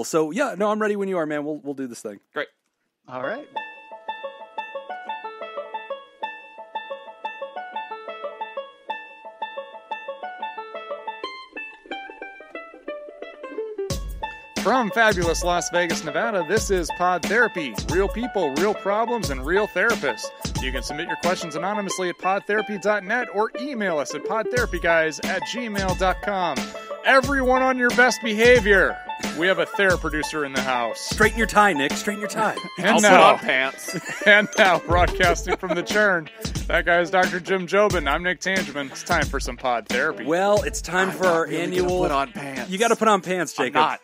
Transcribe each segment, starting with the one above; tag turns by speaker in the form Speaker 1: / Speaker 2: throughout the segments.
Speaker 1: So yeah, no, I'm ready when you are, man. We'll do this thing.
Speaker 2: Great.
Speaker 3: All right.
Speaker 4: From fabulous Las Vegas, Nevada, this is Pod Therapy. Real people, real problems, and real therapists. You can submit your questions anonymously at podtherapy.net or email us at podtherapyguys@gmail.com. Everyone on your best behavior. We have a producer in the house.
Speaker 1: Straighten your tie, Nick. Straighten your tie.
Speaker 4: And
Speaker 2: I'll
Speaker 4: now,
Speaker 2: put on pants.
Speaker 4: and now, broadcasting from the Churn, that guy is Dr. Jim Jobin. I'm Nick Tangeman. It's time for some Pod Therapy.
Speaker 1: Well, it's time for our annual.
Speaker 2: Put on pants.
Speaker 1: You got to put on pants, Jacob.
Speaker 2: I'm not.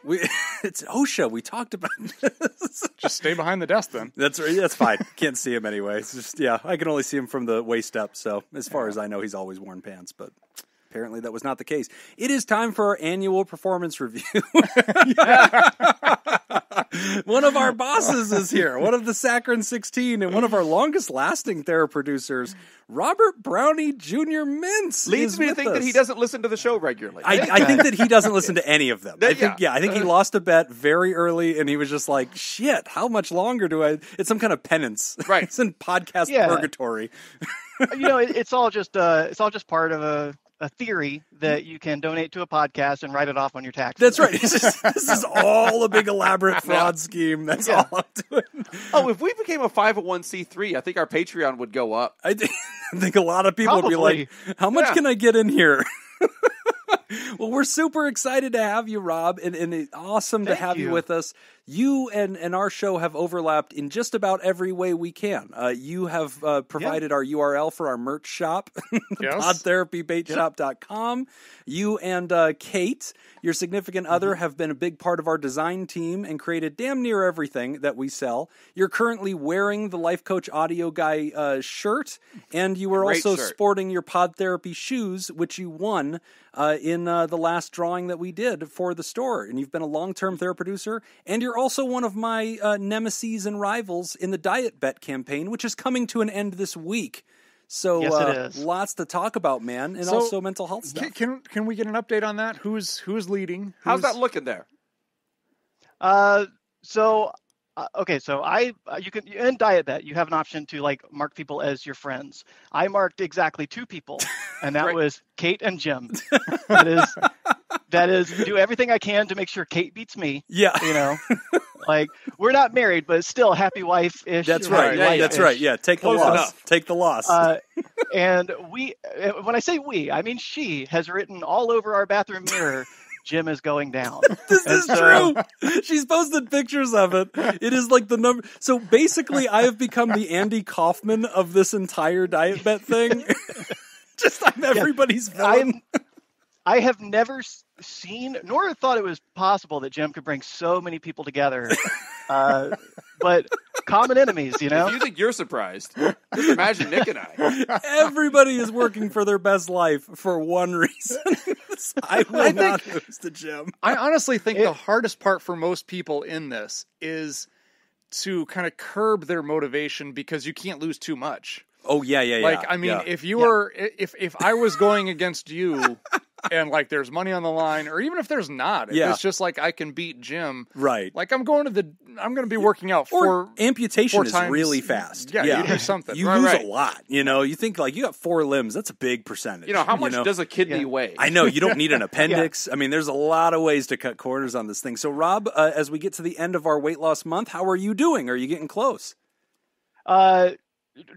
Speaker 1: It's OSHA. We talked about this.
Speaker 4: Just stay behind the desk then.
Speaker 1: That's fine. Can't see him anyway. It's just I can only see him from the waist up. So as far as I know, he's always worn pants, but. Apparently that was not the case. It is time for our annual performance review. One of our bosses is here. One of the Saccharin 16 and one of our longest-lasting producers, Robert Brownie Jr. Mintz.
Speaker 2: Leads me to think that he doesn't listen to the show regularly.
Speaker 1: I think that he doesn't listen to any of them. I think he
Speaker 2: Uh-huh.
Speaker 1: lost a bet very early, and he was just like, "Shit, how much longer do I?" It's some kind of penance,
Speaker 2: Right?
Speaker 1: It's in podcast purgatory.
Speaker 3: It's all just part of a theory that you can donate to a podcast and write it off on your taxes.
Speaker 1: That's right. This is all a big elaborate fraud scheme. That's all I'm doing.
Speaker 2: Oh, if we became a 501c3, I think our Patreon would go up.
Speaker 1: I think a lot of people would be
Speaker 3: Probably.
Speaker 1: like, "How much can I get in here?" Well, we're super excited to have you, Rob, and it's awesome to
Speaker 3: Thank
Speaker 1: have you
Speaker 3: you.
Speaker 1: with us. You and our show have overlapped in just about every way we can. You have provided our URL for our merch shop,
Speaker 4: Yes.
Speaker 1: podtherapybaitshop.com. You and Kate, your significant other, have been a big part of our design team and created damn near everything that we sell. You're currently wearing the Life Coach Audio Guy shirt, and you were
Speaker 2: Great
Speaker 1: also
Speaker 2: shirt.
Speaker 1: sporting your Pod Therapy shoes, which you won in the last drawing that we did for the store. And you've been a long-term producer, and you're also one of my nemeses and rivals in the Diet Bet campaign, which is coming to an end this week. So
Speaker 3: Yes, it is.
Speaker 1: lots to talk about, man, and
Speaker 4: So,
Speaker 1: also mental health stuff.
Speaker 4: Can we get an update on that? Who's leading?
Speaker 2: How's that looking there?
Speaker 3: So you can in Diet Bet you have an option to mark people as your friends. I marked exactly 2 people, and that
Speaker 2: Right.
Speaker 3: was Kate and Jim. That is do everything I can to make sure Kate beats me.
Speaker 1: Yeah.
Speaker 3: We're not married, but still happy wife-ish.
Speaker 1: That's right.
Speaker 2: Yeah,
Speaker 1: That's right. Yeah, take the
Speaker 2: Close
Speaker 1: loss.
Speaker 2: enough.
Speaker 1: Take the loss.
Speaker 3: And when I say we, I mean she has written all over our bathroom mirror, Jim is going down.
Speaker 1: This is
Speaker 3: so-
Speaker 1: true. She's posted pictures of it. It is like the number. So basically, I have become the Andy Kaufman of this entire Diet Bet thing. I'm everybody's villain.
Speaker 3: I have never seen nor thought it was possible that Jim could bring so many people together. But common enemies, you know?
Speaker 2: If you think you're surprised, just imagine Nick and I.
Speaker 1: Everybody is working for their best life for one reason. I will not lose to Jim.
Speaker 4: I honestly think the hardest part for most people in this is to kind of curb their motivation because you can't lose too much.
Speaker 1: Oh yeah.
Speaker 4: If you were, if I was going against you, and there's money on the line, or even if there's not, if it's just I can beat Jim,
Speaker 1: right?
Speaker 4: I'm going to be working out
Speaker 1: or amputation
Speaker 4: 4
Speaker 1: is
Speaker 4: times.
Speaker 1: really fast.
Speaker 4: Yeah, you do something.
Speaker 1: You lose a lot. You think you got 4 limbs. That's a big percentage.
Speaker 2: How much does a kidney weigh?
Speaker 1: I know you don't need an appendix. I mean, there's a lot of ways to cut corners on this thing. So, Rob, as we get to the end of our weight loss month, how are you doing? Are you getting close?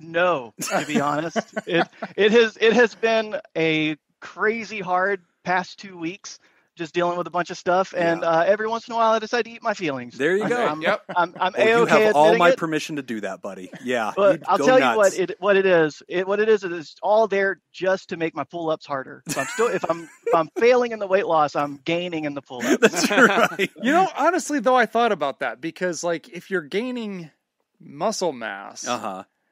Speaker 3: No, to be honest, it has been a crazy hard past 2 weeks, just dealing with a bunch of stuff, and every once in a while I decide to eat my feelings.
Speaker 1: There you go.
Speaker 3: I'm
Speaker 1: you
Speaker 3: A-okay
Speaker 1: have all my
Speaker 3: it,
Speaker 1: permission to do that, buddy. Yeah,
Speaker 3: but I'll tell
Speaker 1: nuts.
Speaker 3: you what it is. It is all there just to make my pull-ups harder. So if I'm failing in the weight loss, I'm gaining in the pull-ups.
Speaker 1: That's right.
Speaker 4: Honestly, though, I thought about that because if you're gaining muscle mass,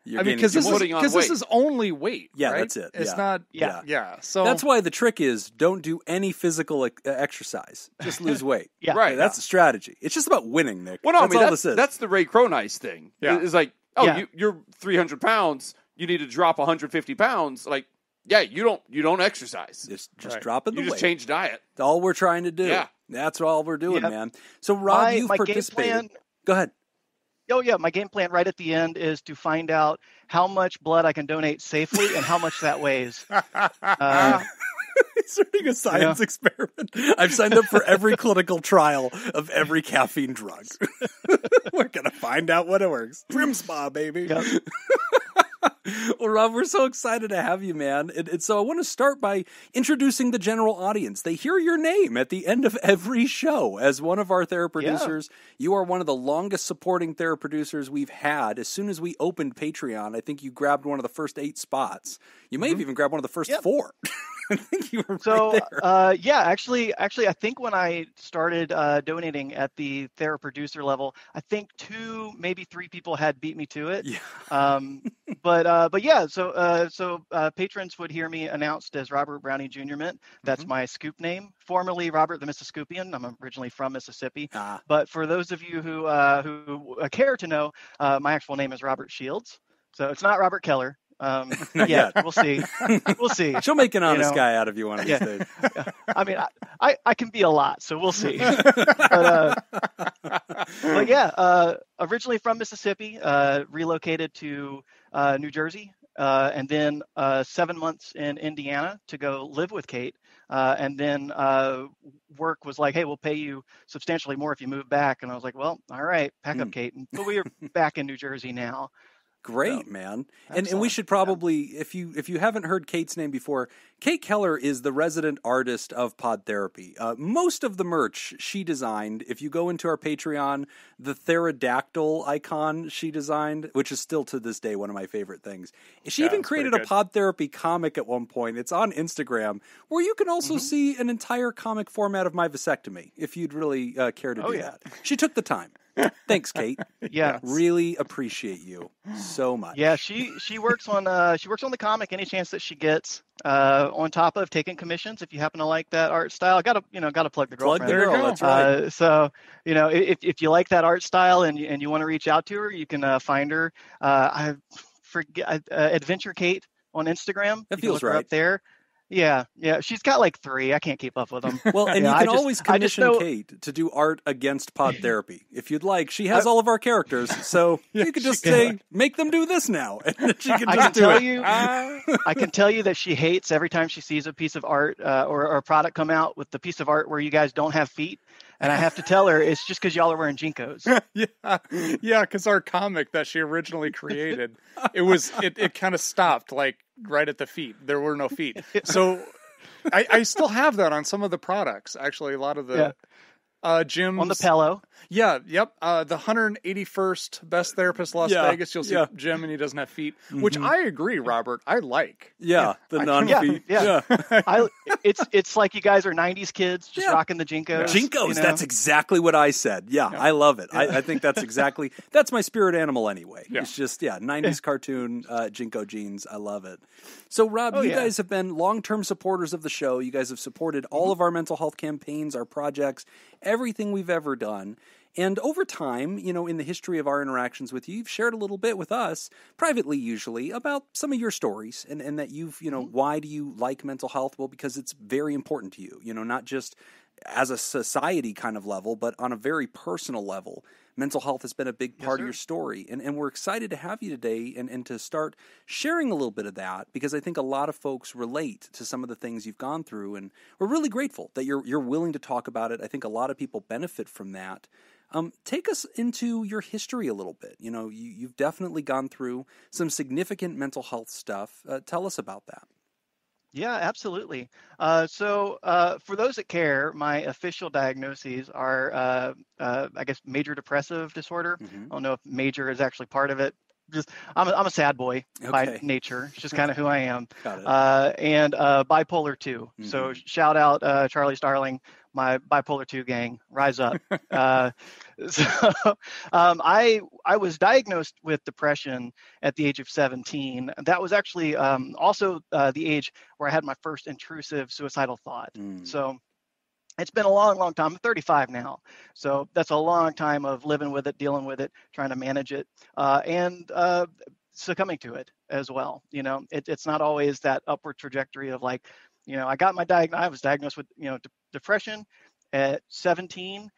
Speaker 4: because this is only weight.
Speaker 1: Yeah,
Speaker 4: right?
Speaker 1: that's it.
Speaker 4: It's not.
Speaker 3: Yeah.
Speaker 4: So
Speaker 1: that's why the trick is don't do any physical exercise. Just lose weight.
Speaker 3: Yeah,
Speaker 2: right.
Speaker 1: That's the strategy. It's just about winning, Nick.
Speaker 2: Well, no,
Speaker 1: that's all this is.
Speaker 2: That's the Ray Cronice thing.
Speaker 4: Yeah.
Speaker 2: It's you're 300 pounds. You need to drop 150 pounds. Yeah, you don't exercise.
Speaker 1: Just
Speaker 4: Right.
Speaker 1: dropping the
Speaker 2: You just
Speaker 1: weight.
Speaker 2: change diet.
Speaker 1: That's all we're trying to do.
Speaker 2: Yeah.
Speaker 1: That's all we're doing,
Speaker 3: Yep.
Speaker 1: man. So, Rob, you've
Speaker 3: my game
Speaker 1: participated.
Speaker 3: plan.
Speaker 1: Go ahead.
Speaker 3: Oh yeah, my game plan right at the end is to find out how much blood I can donate safely and how much that weighs.
Speaker 1: It's running a science experiment. I've signed up for every clinical trial of every caffeine drug. We're going to find out what it works. Trim spa, baby.
Speaker 3: Yep.
Speaker 1: Well, Rob, we're so excited to have you, man. And so I want to start by introducing the general audience. They hear your name at the end of every show as one of our TheraProducers. You are one of the longest supporting TheraProducers we've had. As soon as we opened Patreon, I think you grabbed one of the first 8 spots. You may have even grabbed one of the first 4. I think you were
Speaker 3: So,
Speaker 1: right there.
Speaker 3: actually, I think when I started donating at the TheraProducer level, I think 2, maybe 3 people had beat me to it.
Speaker 1: Yeah.
Speaker 3: But yeah, so patrons would hear me announced as Robert Brownie Jr. Mint. That's my scoop name, formerly Robert the Mississippian. I'm originally from Mississippi. But for those of you who care to know, my actual name is Robert Shields. So it's not Robert Keller.
Speaker 1: yet.
Speaker 3: We'll see. We'll see.
Speaker 1: She'll make an honest guy out of you one of these days.
Speaker 3: I mean, I can be a lot, so we'll see. But yeah, originally from Mississippi, relocated to New Jersey, and then 7 months in Indiana to go live with Kate. And then work was like, hey, we'll pay you substantially more if you move back. And I was like, well, all right, pack up, Kate. But we are back in New Jersey now.
Speaker 1: Great,
Speaker 3: So,
Speaker 1: man. And we should probably, if you haven't heard Kate's name before, Kate Keller is the resident artist of Pod Therapy. Most of the merch she designed. If you go into our Patreon, the pterodactyl icon she designed, which is still to this day one of my favorite things. She even created a Pod Therapy comic at one point. It's on Instagram, where you can also see an entire comic format of my vasectomy, if you'd really care to do that. She took the time. Thanks, Kate.
Speaker 3: Yeah,
Speaker 1: really appreciate you so much.
Speaker 3: Yeah, she works on the comic any chance that she gets. On top of taking commissions, if you happen to like that art style, gotta plug the girlfriend.
Speaker 1: Plug the girl. That's right.
Speaker 3: So if you like that art style and you want to reach out to her, you can find her. I forget Adventure Kate on Instagram.
Speaker 1: That
Speaker 3: You can
Speaker 1: feels
Speaker 3: look her
Speaker 1: right.
Speaker 3: up there. Yeah. She's got like 3. I can't keep up with them.
Speaker 1: Well, and
Speaker 3: Yeah,
Speaker 1: you
Speaker 3: I
Speaker 1: can
Speaker 3: just-
Speaker 1: always
Speaker 3: I just
Speaker 1: commission
Speaker 3: know-
Speaker 1: Kate to do art against Pod Therapy if you'd like. She has all of our characters, so you could just say, make them do this now, and then she can
Speaker 3: I
Speaker 1: just
Speaker 3: can
Speaker 1: do
Speaker 3: tell
Speaker 1: it.
Speaker 3: you, I can tell you that she hates every time she sees a piece of art or a product come out with the piece of art where you guys don't have feet. And I have to tell her it's just because y'all are wearing Jinkos.
Speaker 4: Yeah, because our comic that she originally created, it kind of stopped like right at the feet. There were no feet. So I still have that on some of the products. Actually, a lot of the Jim's
Speaker 3: On the pillow.
Speaker 4: Yeah, yep. The 181st Best Therapist Las Vegas. You'll see Jim, and he doesn't have feet, which I agree, Robert. I like.
Speaker 1: The non-feet.
Speaker 3: Yeah. It's like you guys are 90s kids just rocking the Jinkos.
Speaker 1: Jinkos, that's exactly what I said. Yeah, I love it. I think that's exactly, that's my spirit animal anyway.
Speaker 4: Yeah.
Speaker 1: It's just, 90s cartoon Jinko jeans. I love it. So, Rob, you guys have been long-term supporters of the show. You guys have supported all of our mental health campaigns, our projects, everything we've ever done. And over time, in the history of our interactions with you, you've shared a little bit with us, privately usually, about some of your stories and that you've, why do you like mental health? Well, because it's very important to you, not just as a society kind of level, but on a very personal level. Mental health has been a big part of your story. And we're excited to have you today and to start sharing a little bit of that, because I think a lot of folks relate to some of the things you've gone through. And we're really grateful that you're willing to talk about it. I think a lot of people benefit from that. Take us into your history a little bit. You've definitely gone through some significant mental health stuff. Tell us about that.
Speaker 3: Yeah, absolutely. So for those that care, my official diagnoses are, I guess, major depressive disorder. I don't know if major is actually part of it. Just I'm a sad boy by nature. It's just kind of who I am. Got it. And bipolar 2. So shout out Charlie Starling, my bipolar 2 gang. Rise up. I was diagnosed with depression at the age of 17. That was actually also the age where I had my first intrusive suicidal thought. So it's been a long, long time. I'm 35 now. So that's a long time of living with it, dealing with it, trying to manage it. And succumbing to it as well. It's not always that upward trajectory of like, I was diagnosed with, depression at 17,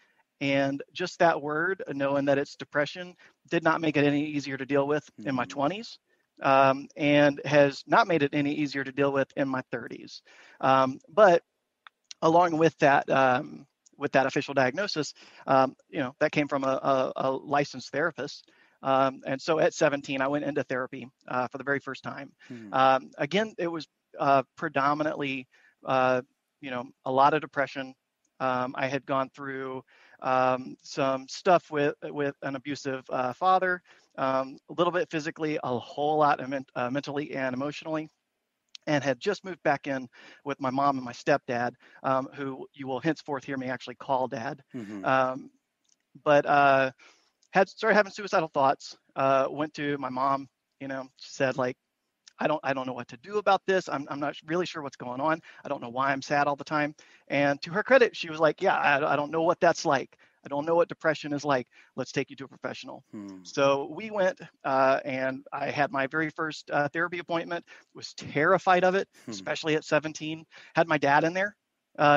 Speaker 3: and just that word, knowing that it's depression, did not make it any easier to deal with in my 20s, and has not made it any easier to deal with in my 30s. But along with that official diagnosis, that came from a licensed therapist. And so at 17, I went into therapy for the very first time. Again, it was predominantly, a lot of depression. I had gone through some stuff with an abusive father, a little bit physically, a whole lot mentally and emotionally, and had just moved back in with my mom and my stepdad, who you will henceforth hear me actually call Dad. But had started having suicidal thoughts. Went to my mom, said like, I don't know what to do about this. I'm not really sure what's going on. I don't know why I'm sad all the time. And to her credit, she was like, yeah, I don't know what that's like. I don't know what depression is like. Let's take you to a professional. So we went, and I had my very first therapy appointment. Was terrified of it, especially at 17. Had my dad in there,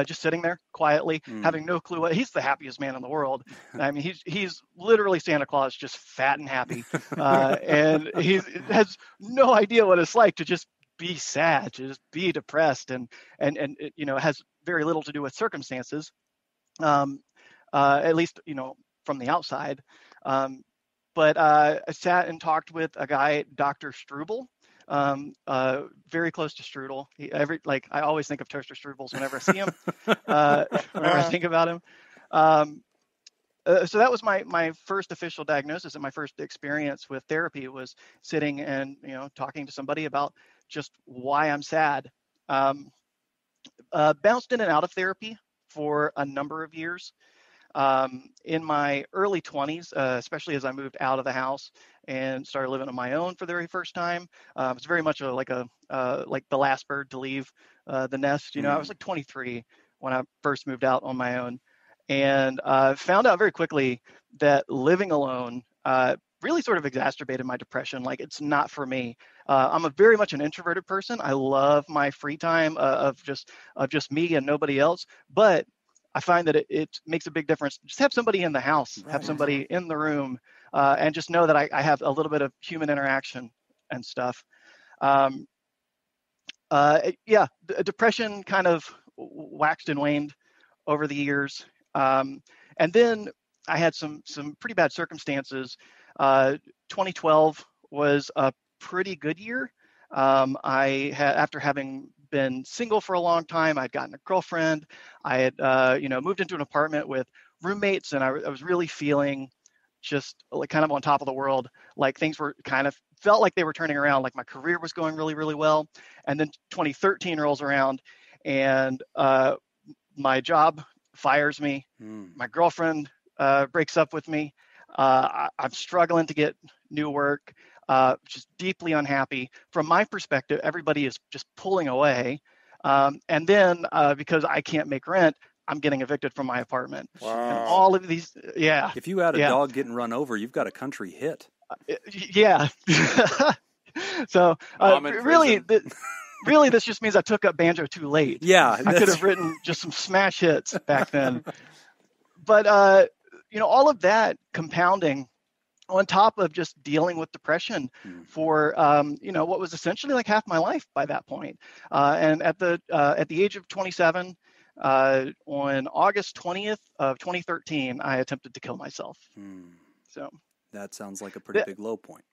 Speaker 3: just sitting there quietly, having no clue he's the happiest man in the world. I mean, he's literally Santa Claus, just fat and happy, and he has no idea what it's like to just be sad, to just be depressed, and has very little to do with circumstances, at least from the outside. But I sat and talked with a guy, Dr. Struble. Very close to Strudel. I always think of Toaster Strudels whenever I see him, whenever I think about him. So that was my first official diagnosis, and my first experience with therapy was sitting and talking to somebody about just why I'm sad. Bounced in and out of therapy for a number of years. In my early 20s, especially as I moved out of the house and started living on my own for the very first time, it was very much like the last bird to leave the nest. I was like 23 when I first moved out on my own, and found out very quickly that living alone really sort of exacerbated my depression. Like, it's not for me. I'm very much an introverted person. I love my free time of just me and nobody else, but I find that it makes a big difference. Just have somebody in the house, have somebody in the room, and just know that I have a little bit of human interaction and stuff. Depression kind of waxed and waned over the years. And then I had some pretty bad circumstances. 2012 was a pretty good year. After having been single for a long time, I'd gotten a girlfriend. I had, moved into an apartment with roommates, and I was really feeling just like kind of on top of the world. Like, things were felt like they were turning around. Like, my career was going really, really well. And then 2013 rolls around, and my job fires me. My girlfriend breaks up with me. I'm struggling to get new work. Just deeply unhappy. From my perspective, everybody is just pulling away. And then because I can't make rent, I'm getting evicted from my apartment.
Speaker 4: Wow.
Speaker 3: And all of these, yeah.
Speaker 1: If you had a dog getting run over, you've got a country hit.
Speaker 3: Yeah. So really, this just means I took up banjo too late.
Speaker 1: Yeah.
Speaker 3: I could have written just some smash hits back then. But, all of that compounding on top of just dealing with depression for what was essentially like half my life by that point. And at the age of 27, on August 20th of 2013, I attempted to kill myself. So
Speaker 1: that sounds like a pretty big low point.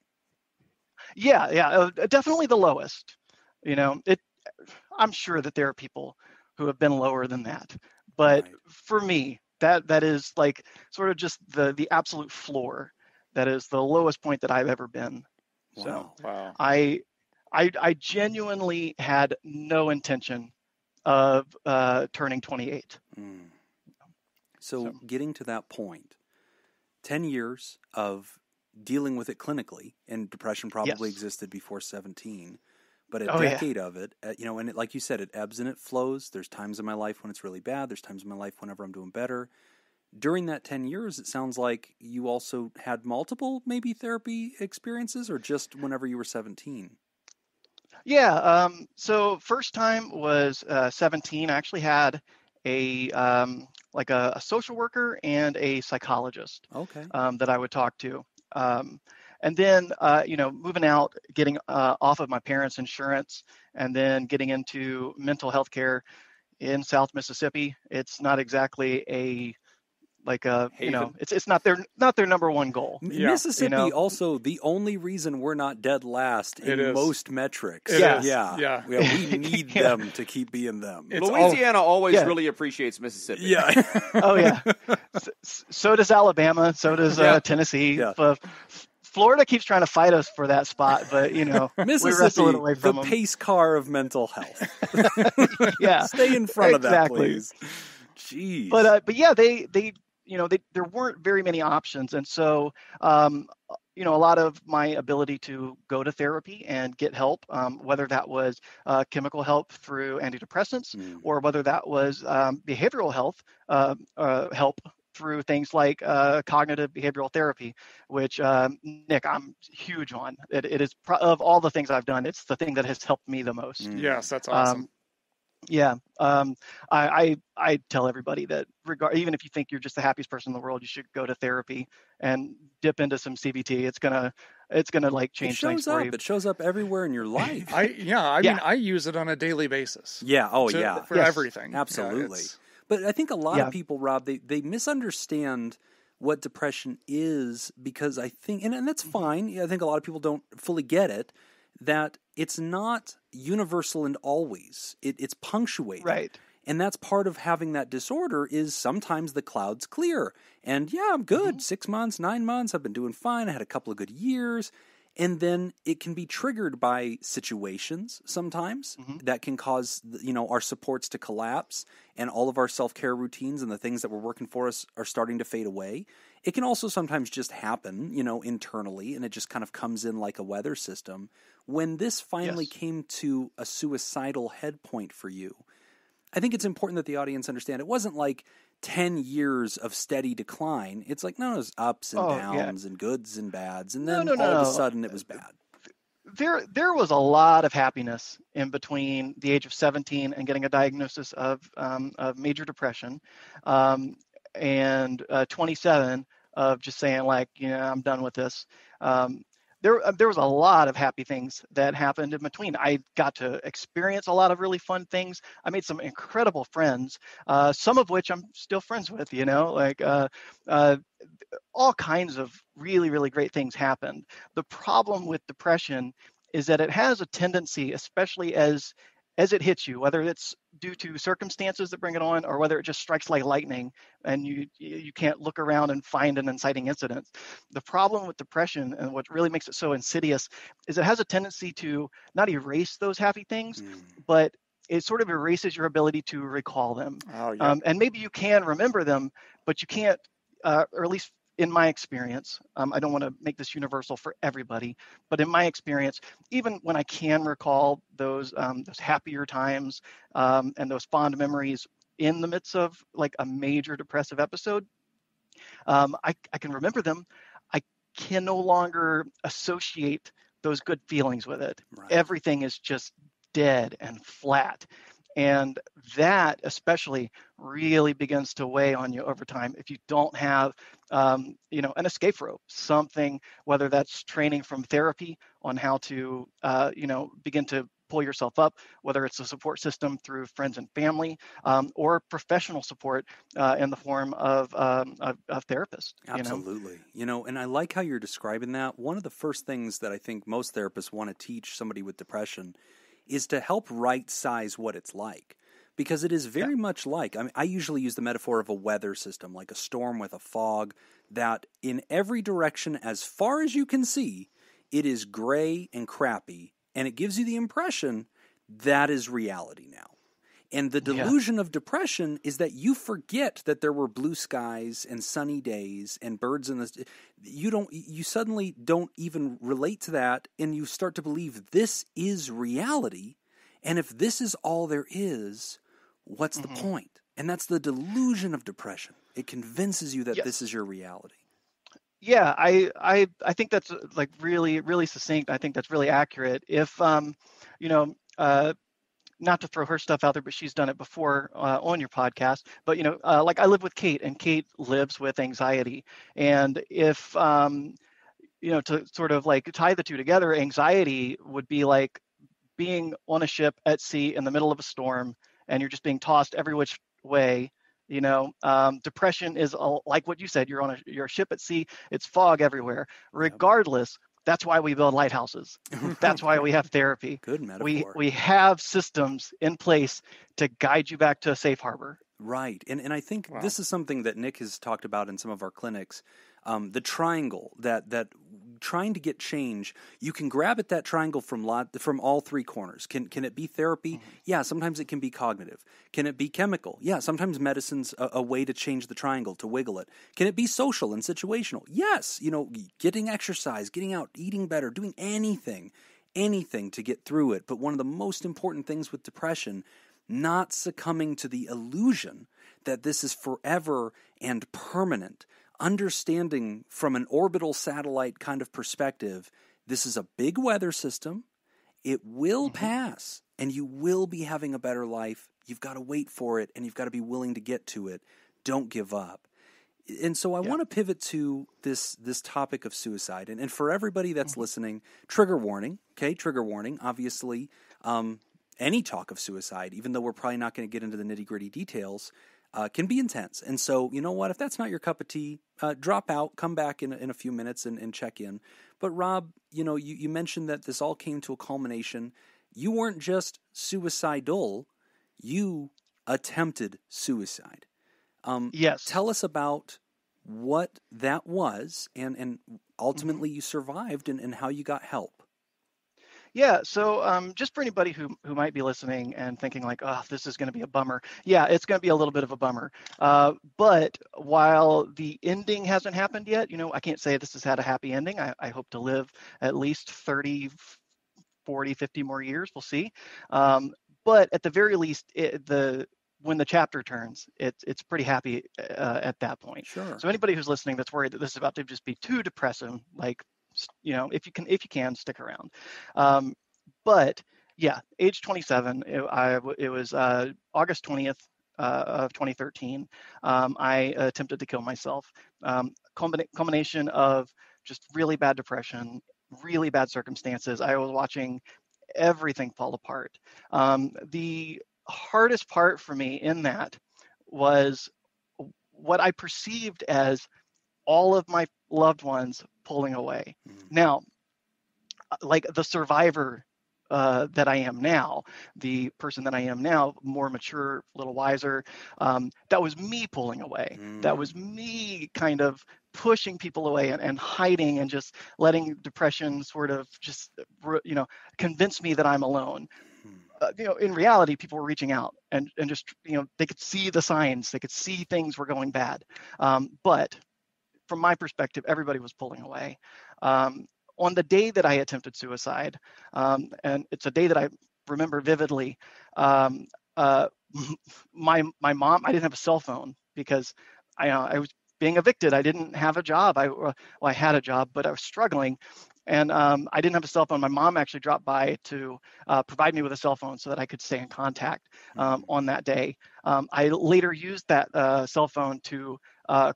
Speaker 3: Yeah, definitely the lowest. I'm sure that there are people who have been lower than that, but for me, that is like sort of just the absolute floor. That is the lowest point that I've ever been.
Speaker 1: Wow.
Speaker 3: So I genuinely had no intention of turning 28.
Speaker 1: So getting to that point, 10 years of dealing with it clinically, and depression probably existed before 17, but a decade of it, and like you said, it ebbs and it flows. There's times in my life when it's really bad. There's times in my life whenever I'm doing better. during that 10 years, it sounds like you also had multiple maybe therapy experiences, or just whenever you were 17?
Speaker 3: Yeah. So first time was 17. I actually had a like a social worker and a psychologist
Speaker 1: Okay.
Speaker 3: that I would talk to. And then, moving out, getting off of my parents' insurance, and then getting into mental health care in South Mississippi. It's not exactly
Speaker 2: Haven.
Speaker 3: it's not their number one goal.
Speaker 4: Yeah.
Speaker 1: Mississippi also the only reason we're not dead last
Speaker 4: It
Speaker 1: in
Speaker 4: is.
Speaker 1: most metrics.
Speaker 4: It
Speaker 3: Yes.
Speaker 4: is.
Speaker 1: Yeah. We need them to keep being them.
Speaker 4: It's
Speaker 2: Louisiana always
Speaker 3: Yeah.
Speaker 2: really appreciates Mississippi.
Speaker 1: Yeah.
Speaker 3: Oh yeah. So does Alabama. So does
Speaker 1: Yeah.
Speaker 3: Tennessee.
Speaker 1: Yeah.
Speaker 3: Florida keeps trying to fight us for that spot, but we
Speaker 1: Mississippi,
Speaker 3: wrestle it away
Speaker 1: the
Speaker 3: from them.
Speaker 1: pace car of mental health.
Speaker 3: Yeah.
Speaker 1: Stay in front of that,
Speaker 3: Exactly.
Speaker 1: please. Jeez.
Speaker 3: But yeah, they there weren't very many options, and so a lot of my ability to go to therapy and get help, whether that was chemical help through antidepressants, or whether that was behavioral health help through things like cognitive behavioral therapy, which Nick, I'm huge on. It is of all the things I've done, it's the thing that has helped me the most.
Speaker 4: Yes, that's awesome.
Speaker 3: Yeah. I tell everybody that even if you think you're just the happiest person in the world, you should go to therapy and dip into some CBT. It's gonna like change things for you.
Speaker 1: It shows up everywhere in your life.
Speaker 4: I mean, I use it on a daily basis.
Speaker 1: Yeah. Oh,
Speaker 4: to-
Speaker 1: yeah.
Speaker 4: For
Speaker 3: Yes.
Speaker 4: everything. Yeah,
Speaker 1: Absolutely.
Speaker 4: it's-
Speaker 1: But I think a lot
Speaker 3: Yeah.
Speaker 1: of people, Rob, they misunderstand what depression is, because I think, and that's fine. I think a lot of people don't fully get it, that it's not universal and always. It's punctuated.
Speaker 3: Right.
Speaker 1: And that's part of having that disorder, is sometimes the clouds clear. And yeah, I'm good. 6 months, 9 months, I've been doing fine. I had a couple of good years. And then it can be triggered by situations sometimes that can cause, our supports to collapse, and all of our self-care routines and the things that were working for us are starting to fade away. It can also sometimes just happen, internally, and it just kind of comes in like a weather system. When this finally
Speaker 3: Yes.
Speaker 1: came to a suicidal head point for you, I think it's important that the audience understand it wasn't like 10 years of steady decline. It's like, no, it was ups and downs and goods and bads. And then all of a sudden it was bad.
Speaker 3: There was a lot of happiness in between the age of 17 and getting a diagnosis of major depression, and 27 of just saying, like, I'm done with this. There was a lot of happy things that happened in between. I got to experience a lot of really fun things. I made some incredible friends, some of which I'm still friends with, all kinds of really, really great things happened. The problem with depression is that it has a tendency, especially as it hits you, whether it's due to circumstances that bring it on, or whether it just strikes like lightning and you can't look around and find an inciting incident. The problem with depression, and what really makes it so insidious, is it has a tendency to not erase those happy things, but it sort of erases your ability to recall them.
Speaker 4: Oh, yeah.
Speaker 3: And maybe you can remember them, but you can't, or at least in my experience, I don't want to make this universal for everybody, but in my experience, even when I can recall those happier times and those fond memories in the midst of like a major depressive episode, I can remember them. I can no longer associate those good feelings with it.
Speaker 1: Right.
Speaker 3: Everything is just dead and flat. And that especially really begins to weigh on you over time if you don't have, an escape rope, something, whether that's training from therapy on how to, begin to pull yourself up, whether it's a support system through friends and family, or professional support in the form of therapists.
Speaker 1: Absolutely. And I like how you're describing that. One of the first things that I think most therapists want to teach somebody with depression is to help right-size what it's like. Because it is very much like, I usually use the metaphor of a weather system, like a storm with a fog, that in every direction, as far as you can see, it is gray and crappy, and it gives you the impression that is reality now. And the delusion of depression is that you forget that there were blue skies and sunny days and birds in the... You suddenly don't even relate to that, and you start to believe this is reality, and if this is all there is, what's the point? And that's the delusion of depression. It convinces you that
Speaker 3: Yes.
Speaker 1: this is your reality.
Speaker 3: Yeah, I think that's like really, really succinct. I think that's really accurate. If you know, not to throw her stuff out there, but she's done it before on your podcast. But like I live with Kate, and Kate lives with anxiety. And if to sort of like tie the two together, anxiety would be like being on a ship at sea in the middle of a storm, and you're just being tossed every which way. Depression is like what you said. You're a ship at sea. It's fog everywhere. Regardless, that's why we build lighthouses. That's why we have therapy.
Speaker 1: Good metaphor.
Speaker 3: We have systems in place to guide you back to a safe harbor.
Speaker 1: Right. And I think this is something that Nick has talked about in some of our clinics. The triangle, that trying to get change, you can grab at that triangle from all three corners. Can it be therapy? Mm-hmm. Yeah, sometimes it can be cognitive. Can it be chemical? Yeah, sometimes medicine's a way to change the triangle, to wiggle it. Can it be social and situational? Yes, getting exercise, getting out, eating better, doing anything to get through it. But one of the most important things with depression, not succumbing to the illusion that this is forever and permanent. Understanding from an orbital satellite kind of perspective, this is a big weather system. It will pass, and you will be having a better life. You've got to wait for it, and you've got to be willing to get to it. Don't give up. And so I want to pivot to this topic of suicide. And for everybody that's listening, trigger warning, okay? Trigger warning. Obviously, any talk of suicide, even though we're probably not going to get into the nitty-gritty details, can be intense. And so, you know what? If that's not your cup of tea, drop out, come back in a few minutes and check in. But Rob, you mentioned that this all came to a culmination. You weren't just suicidal, you attempted suicide.
Speaker 3: Yes.
Speaker 1: Tell us about what that was and ultimately you survived and how you got help.
Speaker 3: Yeah, so just for anybody who might be listening and thinking like, oh, this is going to be a bummer. Yeah, it's going to be a little bit of a bummer. But while the ending hasn't happened yet, I can't say this has had a happy ending. I hope to live at least 30, 40, 50 more years. We'll see. But at the very least, when the chapter turns, it's pretty happy at that point.
Speaker 1: Sure.
Speaker 3: So anybody who's listening that's worried that this is about to just be too depressing, like, if you can stick around. But yeah, age 27, it was August 20th of 2013. I attempted to kill myself. Combination of just really bad depression, really bad circumstances. I was watching everything fall apart. The hardest part for me in that was what I perceived as all of my loved ones pulling away. Now, like the survivor that I am now, the person that I am now, more mature, a little wiser, that was me pulling away. That was me kind of pushing people away and hiding and just letting depression sort of just, convince me that I'm alone. In reality, people were reaching out and just, they could see the signs, they could see things were going bad. But from my perspective, everybody was pulling away. On the day that I attempted suicide, and it's a day that I remember vividly, my mom, I didn't have a cell phone because I was being evicted. I didn't have a job. I had a job, but I was struggling. And I didn't have a cell phone. My mom actually dropped by to provide me with a cell phone so that I could stay in contact on that day. I later used that cell phone to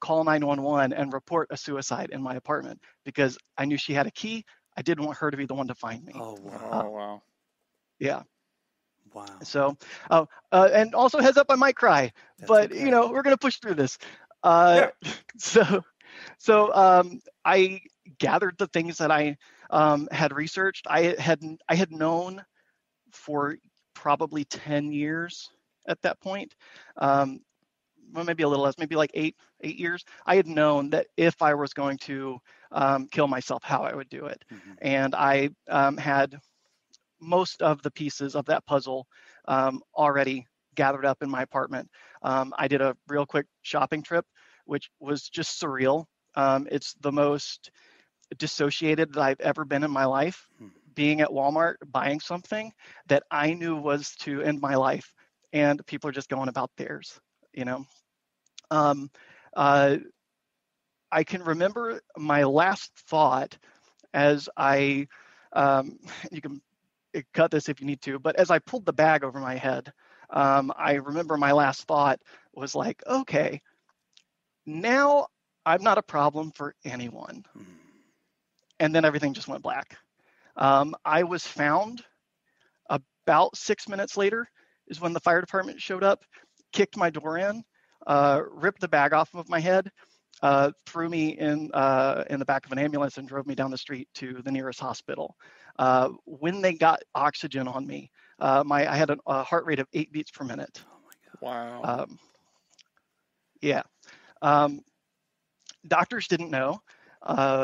Speaker 3: call 911 and report a suicide in my apartment because I knew she had a key. I didn't want her to be the one to find me.
Speaker 1: Oh, wow.
Speaker 4: Wow.
Speaker 3: Yeah.
Speaker 1: Wow.
Speaker 3: So, and also heads up, I might cry, but
Speaker 1: okay.
Speaker 3: We're going to push through this. So I gathered the things that I had researched. I had known for probably 10 years at that point. Well, maybe a little less, maybe like eight years. I had known that if I was going to kill myself, how I would do it. And I had most of the pieces of that puzzle already gathered up in my apartment. I did a real quick shopping trip, which was just surreal. It's the most dissociated that I've ever been in my life, being at Walmart, buying something that I knew was to end my life, and people are just going about theirs. you know. Um, uh, I can remember my last thought as I, you can cut this if you need to, but as I pulled the bag over my head, I remember my last thought was like, okay, now I'm not a problem for anyone. And then everything just went black. I was found about 6 minutes later is when the fire department showed up, kicked my door in, ripped the bag off of my head, threw me in the back of an ambulance and drove me down the street to the nearest hospital. When they got oxygen on me, I had a heart rate of 8 beats per minute.
Speaker 1: Oh my God.
Speaker 4: Wow.
Speaker 3: Yeah. Doctors didn't know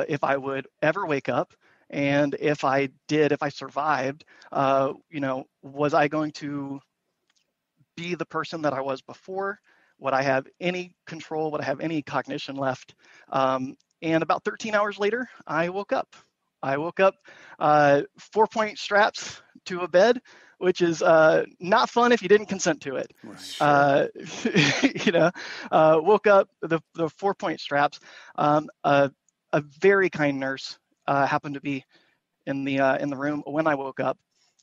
Speaker 3: if I would ever wake up, and if I survived, was I going to be the person that I was before? Would I have any control? Would I have any cognition left? And about 13 hours later, I woke up. 4-point straps to a bed, which is not fun if you didn't consent to it.
Speaker 1: Right.
Speaker 3: Woke up, the 4-point straps. A very kind nurse happened to be in the room when I woke up,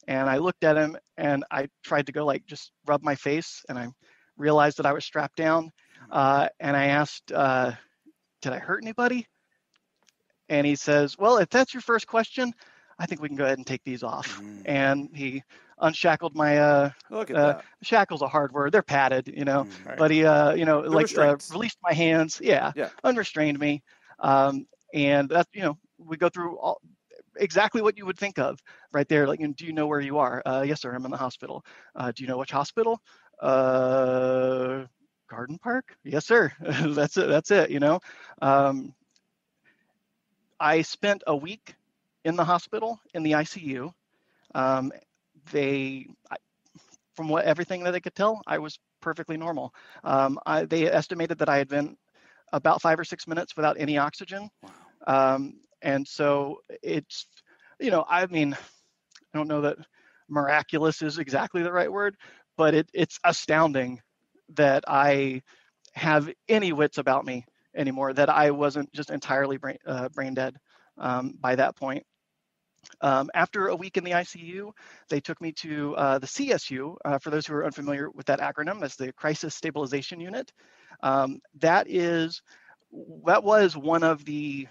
Speaker 3: and I looked at him and I tried to go just rub my face, and I realized that I was strapped down, and I asked, did I hurt anybody? And he says, well, if that's your first question, I think we can go ahead and take these off. And he unshackled my
Speaker 2: Look at that.
Speaker 3: shackle's a hard word. They're padded,
Speaker 4: Right.
Speaker 3: but he
Speaker 2: restraints.
Speaker 3: released my hands. Yeah. Unrestrained me. And that's, we go through exactly what you would think of right there. Like, do you know where you are? Yes, sir. I'm in the hospital. Do you know which hospital? Garden Park? Yes, sir. That's it. I spent a week in the hospital in the ICU. From everything that they could tell, I was perfectly normal. They estimated that I had been about 5 or 6 minutes without any oxygen.
Speaker 1: Wow.
Speaker 3: And so it's, I don't know that miraculous is exactly the right word, but it's astounding that I have any wits about me anymore, that I wasn't just entirely brain dead by that point. After a week in the ICU, they took me to the CSU. For those who are unfamiliar with that acronym, that's the Crisis Stabilization Unit. That was one of the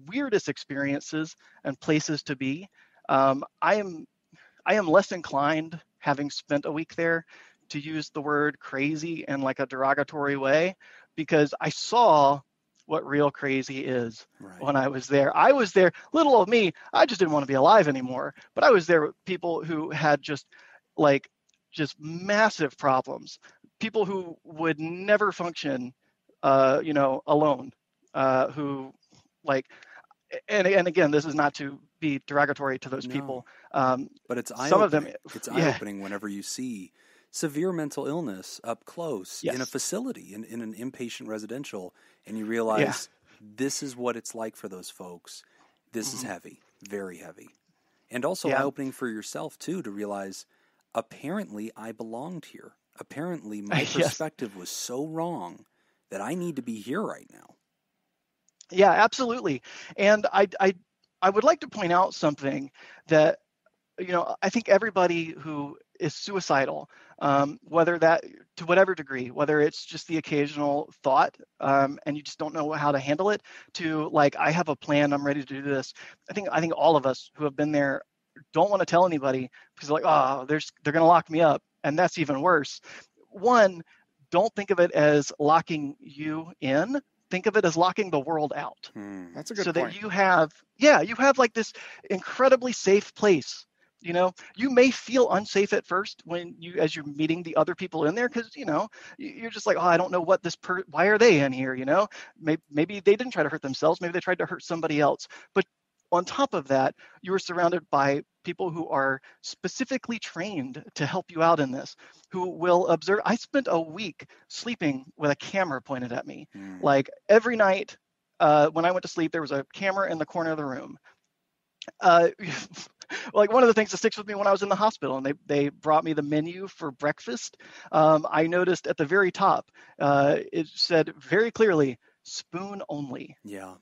Speaker 3: weirdest experiences and places to be. I am less inclined, having spent a week there, to use the word crazy in a derogatory way, because I saw what real crazy is when I was there. I was there, little old me, I just didn't want to be alive anymore. But I was there with people who had just massive problems, people who would never function, alone, who and again, this is not to be derogatory to those people.
Speaker 1: But it's eye-opening.
Speaker 3: Some of them,
Speaker 1: it's eye-opening whenever you see severe mental illness up close in a facility, in an inpatient residential, and you realize this is what it's like for those folks. This is heavy, very heavy. And also eye-opening for yourself, too, to realize apparently I belonged here. Apparently my perspective was so wrong that I need to be here right now.
Speaker 3: Yeah, absolutely. And I would like to point out something that, I think everybody who is suicidal, whether that to whatever degree, whether it's just the occasional thought and you just don't know how to handle it, to I have a plan, I'm ready to do this. I think all of us who have been there don't want to tell anybody because they're going to lock me up, and that's even worse. One, don't think of it as locking you in. Think of it as locking the world out.
Speaker 4: That's a good point.
Speaker 3: So that you have this incredibly safe place. You may feel unsafe at first as you're meeting the other people in there, because you're just I don't know what why are they in here? Maybe they didn't try to hurt themselves, maybe they tried to hurt somebody else. But on top of that, you are surrounded by people who are specifically trained to help you out in this, who will observe. I spent a week sleeping with a camera pointed at me. Every night when I went to sleep, there was a camera in the corner of the room. like one of the things that sticks with me when I was in the hospital and they brought me the menu for breakfast. I noticed at the very top, it said very clearly, spoon only.
Speaker 1: Yeah.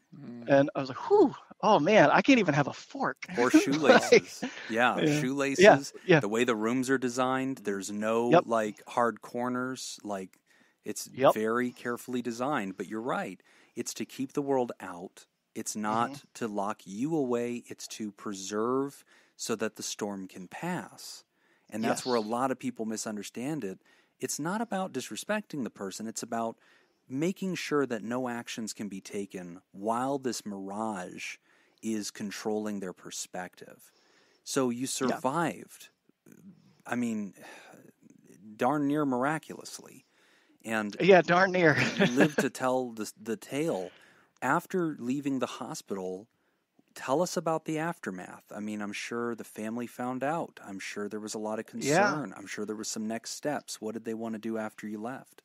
Speaker 3: And I was like, whew, oh man, I can't even have a fork.
Speaker 1: Or shoelaces.
Speaker 3: Yeah.
Speaker 1: Shoelaces.
Speaker 3: Yeah.
Speaker 1: The way the rooms are designed, there's no
Speaker 3: Yep.
Speaker 1: like hard corners. Like it's
Speaker 3: Yep.
Speaker 1: very carefully designed. But you're right. It's to keep the world out. It's not to lock you away. It's to preserve so that the storm can pass. And that's where a lot of people misunderstand it. It's not about disrespecting the person. It's about making sure that no actions can be taken while this mirage is controlling their perspective. So you survived. I mean, darn near miraculously. And
Speaker 3: Yeah, darn near.
Speaker 1: you lived to tell the tale. After leaving the hospital, tell us about the aftermath. I mean, I'm sure the family found out. I'm sure there was a lot of concern. I'm sure there was some next steps. What did they want to do after you left?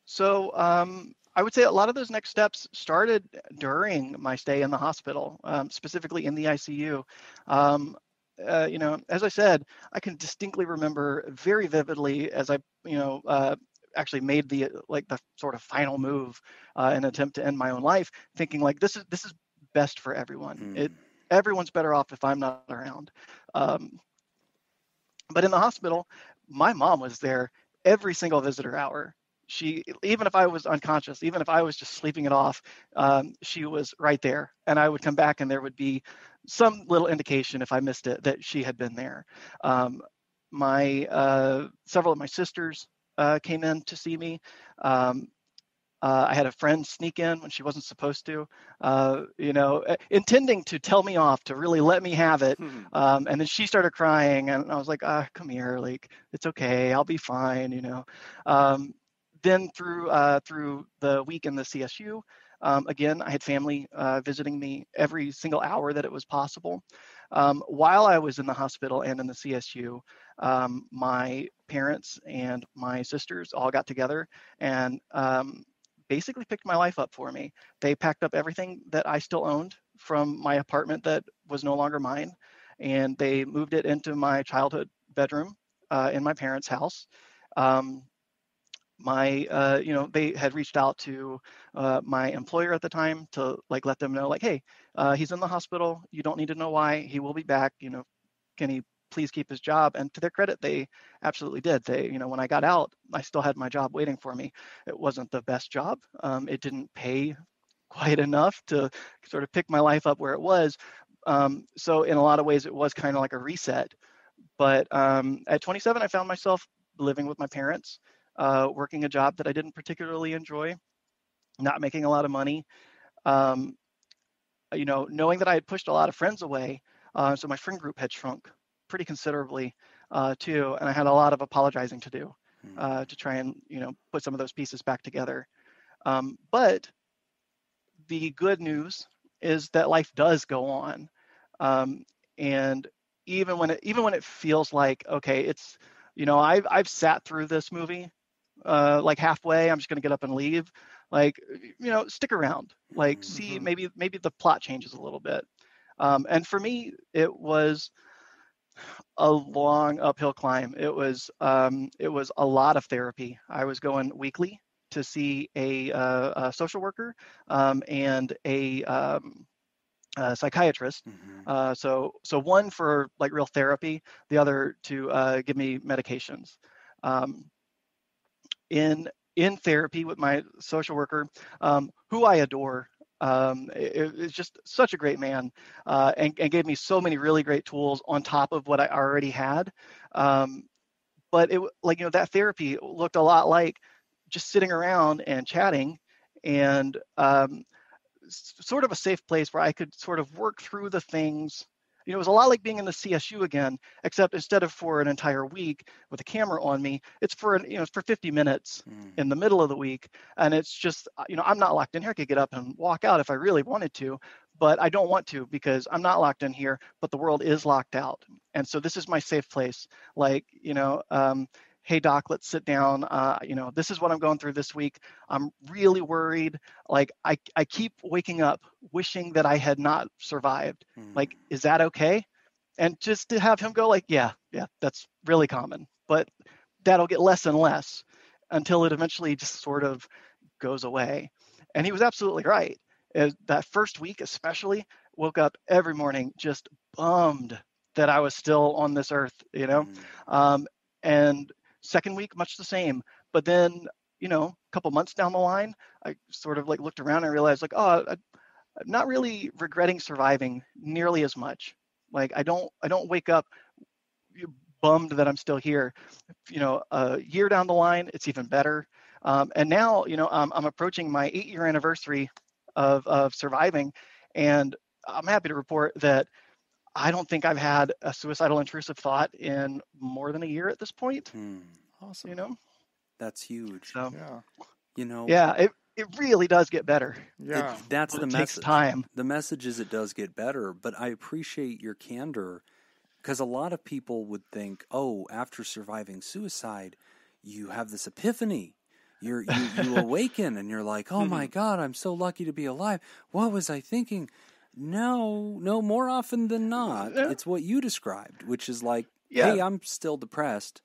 Speaker 3: So I would say a lot of those next steps started during my stay in the hospital, specifically in the ICU. As I said, I can distinctly remember very vividly as I, actually made the sort of final move in an attempt to end my own life, thinking like this is best for everyone. Everyone's better off if I'm not around. But in the hospital, my mom was there every single visitor hour. Even if I was unconscious, even if I was just sleeping it off, she was right there. And I would come back and there would be some little indication if I missed it that she had been there. Several of my sisters came in to see me. I had a friend sneak in when she wasn't supposed to, intending to tell me off, to really let me have it. And then she started crying and I was like, come here, like, it's okay. I'll be fine. Then through the week in the CSU, again, I had family visiting me every single hour that it was possible. While I was in the hospital and in the CSU, my parents and my sisters all got together and basically picked my life up for me. They packed up everything that I still owned from my apartment that was no longer mine, and they moved it into my childhood bedroom in my parents' house. They had reached out to my employer at the time to let them know, hey, he's in the hospital. You don't need to know why. He will be back. Can he please keep his job? And to their credit, they absolutely did. They, when I got out, I still had my job waiting for me. It wasn't the best job. It didn't pay quite enough to sort of pick my life up where it was. So in a lot of ways, it was kind of like a reset. But at 27, I found myself living with my parents. Working a job that I didn't particularly enjoy, not making a lot of money, knowing that I had pushed a lot of friends away. So my friend group had shrunk pretty considerably too. And I had a lot of apologizing to do to try and, put some of those pieces back together. But the good news is that life does go on. And even when it feels like, okay, it's, I've sat through this movie halfway, I'm just going to get up and leave. Stick around, see, maybe the plot changes a little bit. And for me, it was a long uphill climb. It was a lot of therapy. I was going weekly to see a social worker and a psychiatrist. So one for real therapy, the other to give me medications. In therapy with my social worker, who I adore. It's just such a great man, and gave me so many really great tools on top of what I already had. But it that therapy looked a lot like just sitting around and chatting, and sort of a safe place where I could sort of work through the things. It was a lot like being in the CSU again, except instead of for an entire week with a camera on me, it's for it's for 50 minutes in the middle of the week. And it's just, I'm not locked in here. I could get up and walk out if I really wanted to, but I don't want to because I'm not locked in here, but the world is locked out. And so this is my safe place. Hey, doc, let's sit down. This is what I'm going through this week. I'm really worried. I keep waking up wishing that I had not survived. Is that okay? And just to have him go like, yeah, that's really common, but that'll get less and less until it eventually just sort of goes away. And he was absolutely right. That first week especially, woke up every morning just bummed that I was still on this earth, and second week, much the same. But then, a couple months down the line, I sort of like looked around and realized like, oh, I'm not really regretting surviving nearly as much. Like I don't wake up bummed that I'm still here. A year down the line, it's even better. And now, I'm approaching my 8-year anniversary of surviving, and I'm happy to report that I don't think I've had a suicidal intrusive thought in more than a year at this point.
Speaker 4: Awesome.
Speaker 1: That's huge.
Speaker 3: So,
Speaker 1: yeah.
Speaker 3: It really does get better.
Speaker 4: Yeah.
Speaker 1: That's the message.
Speaker 3: It takes time.
Speaker 1: The message is it does get better, but I appreciate your candor, because a lot of people would think, oh, after surviving suicide, you have this epiphany. You awaken and you're like, oh my God, I'm so lucky to be alive. What was I thinking? No, more often than not, it's what you described, which is like, hey, I'm still depressed.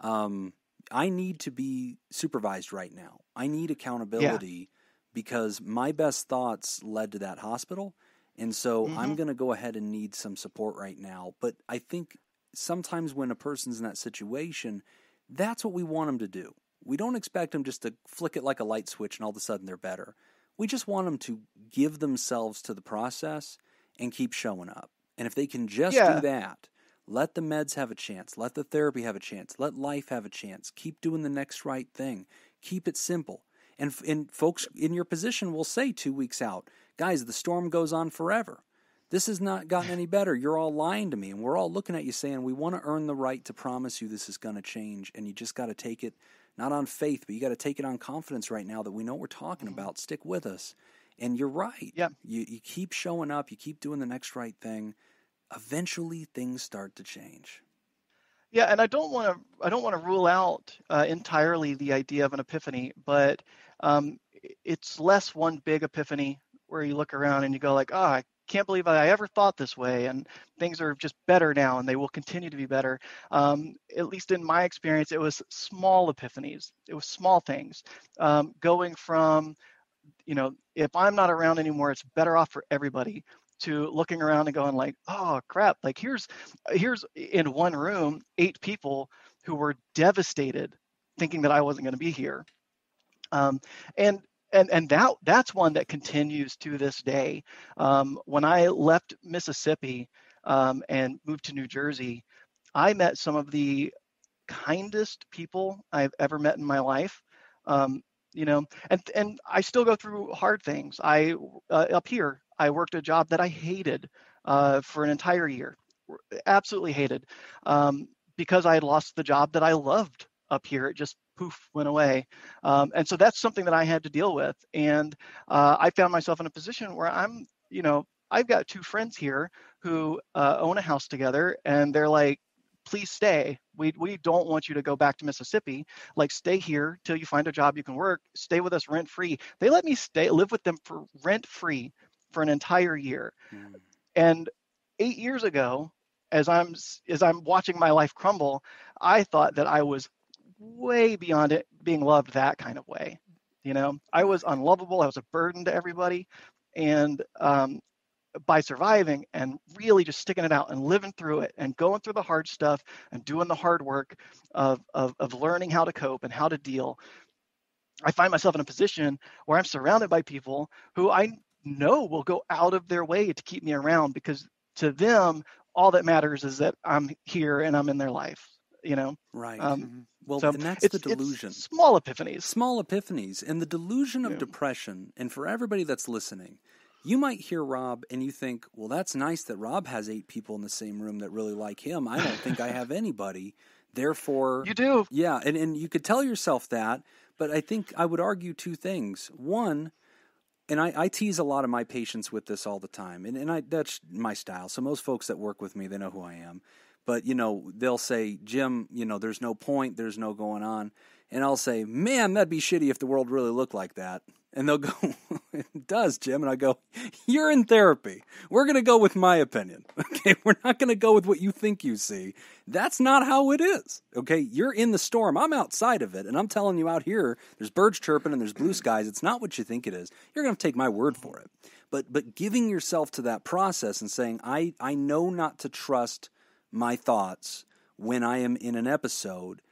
Speaker 1: I need to be supervised right now. I need accountability because my best thoughts led to that hospital. And so I'm going to go ahead and need some support right now. But I think sometimes when a person's in that situation, that's what we want them to do. We don't expect them just to flick it like a light switch and all of a sudden they're better. We just want them to give themselves to the process and keep showing up. And if they can just do that, let the meds have a chance. Let the therapy have a chance. Let life have a chance. Keep doing the next right thing. Keep it simple. And folks in your position will say 2 weeks out, guys, the storm goes on forever. This has not gotten any better. You're all lying to me. And we're all looking at you saying, we want to earn the right to promise you this is going to change. And you just got to take it, not on faith, but you got to take it on confidence right now that we know what we're talking about. Stick with us. And you're right.
Speaker 3: Yeah.
Speaker 1: You keep showing up. You keep doing the next right thing. Eventually things start to change.
Speaker 3: Yeah, and I don't want to rule out entirely the idea of an epiphany, but it's less one big epiphany where you look around and you go like, oh, I can't believe I ever thought this way, and things are just better now, and they will continue to be better. At least in my experience, it was small epiphanies. It was small things, going from, if I'm not around anymore, it's better off for everybody, to looking around and going like, oh crap, like here's in one room 8 people who were devastated thinking that I wasn't going to be here. And that's one that continues to this day. When I left Mississippi and moved to New Jersey, I met some of the kindest people I've ever met in my life. And I still go through hard things. Up here, I worked a job that I hated for an entire year, absolutely hated, because I had lost the job that I loved up here. It just poof, went away. And so that's something that I had to deal with. And I found myself in a position where I've got 2 friends here who own a house together, and they're like, please stay. We don't want you to go back to Mississippi. Like, stay here till you find a job you can work. Stay with us rent free. They let me live with them for rent free for an entire year. And 8 years ago, as I'm watching my life crumble, I thought that I was way beyond it being loved that kind of way. I was unlovable. I was a burden to everybody. And by surviving and really just sticking it out and living through it and going through the hard stuff and doing the hard work of learning how to cope and how to deal, I find myself in a position where I'm surrounded by people who I know will go out of their way to keep me around, because to them, all that matters is that I'm here and I'm in their life,
Speaker 1: Right. Well,
Speaker 3: so
Speaker 1: and that's the delusion.
Speaker 3: It's small epiphanies.
Speaker 1: Small epiphanies. And the delusion of depression, and for everybody that's listening, you might hear Rob and you think, well, that's nice that Rob has 8 people in the same room that really like him. I don't think I have anybody. Therefore,
Speaker 3: you do.
Speaker 1: Yeah, and you could tell yourself that, but I think I would argue 2 things. One, and I tease a lot of my patients with this all the time, and that's my style. So most folks that work with me, they know who I am. But, they'll say, Jim, there's no point, there's no going on. And I'll say, man, that'd be shitty if the world really looked like that. And they'll go, it does, Jim. And I go, you're in therapy. We're going to go with my opinion. Okay, we're not going to go with what you think you see. That's not how it is. Okay, you're in the storm. I'm outside of it, and I'm telling you out here, there's birds chirping and there's blue skies. It's not what you think it is. You're going to take my word for it. But giving yourself to that process and saying, I know not to trust my thoughts when I am in an episode,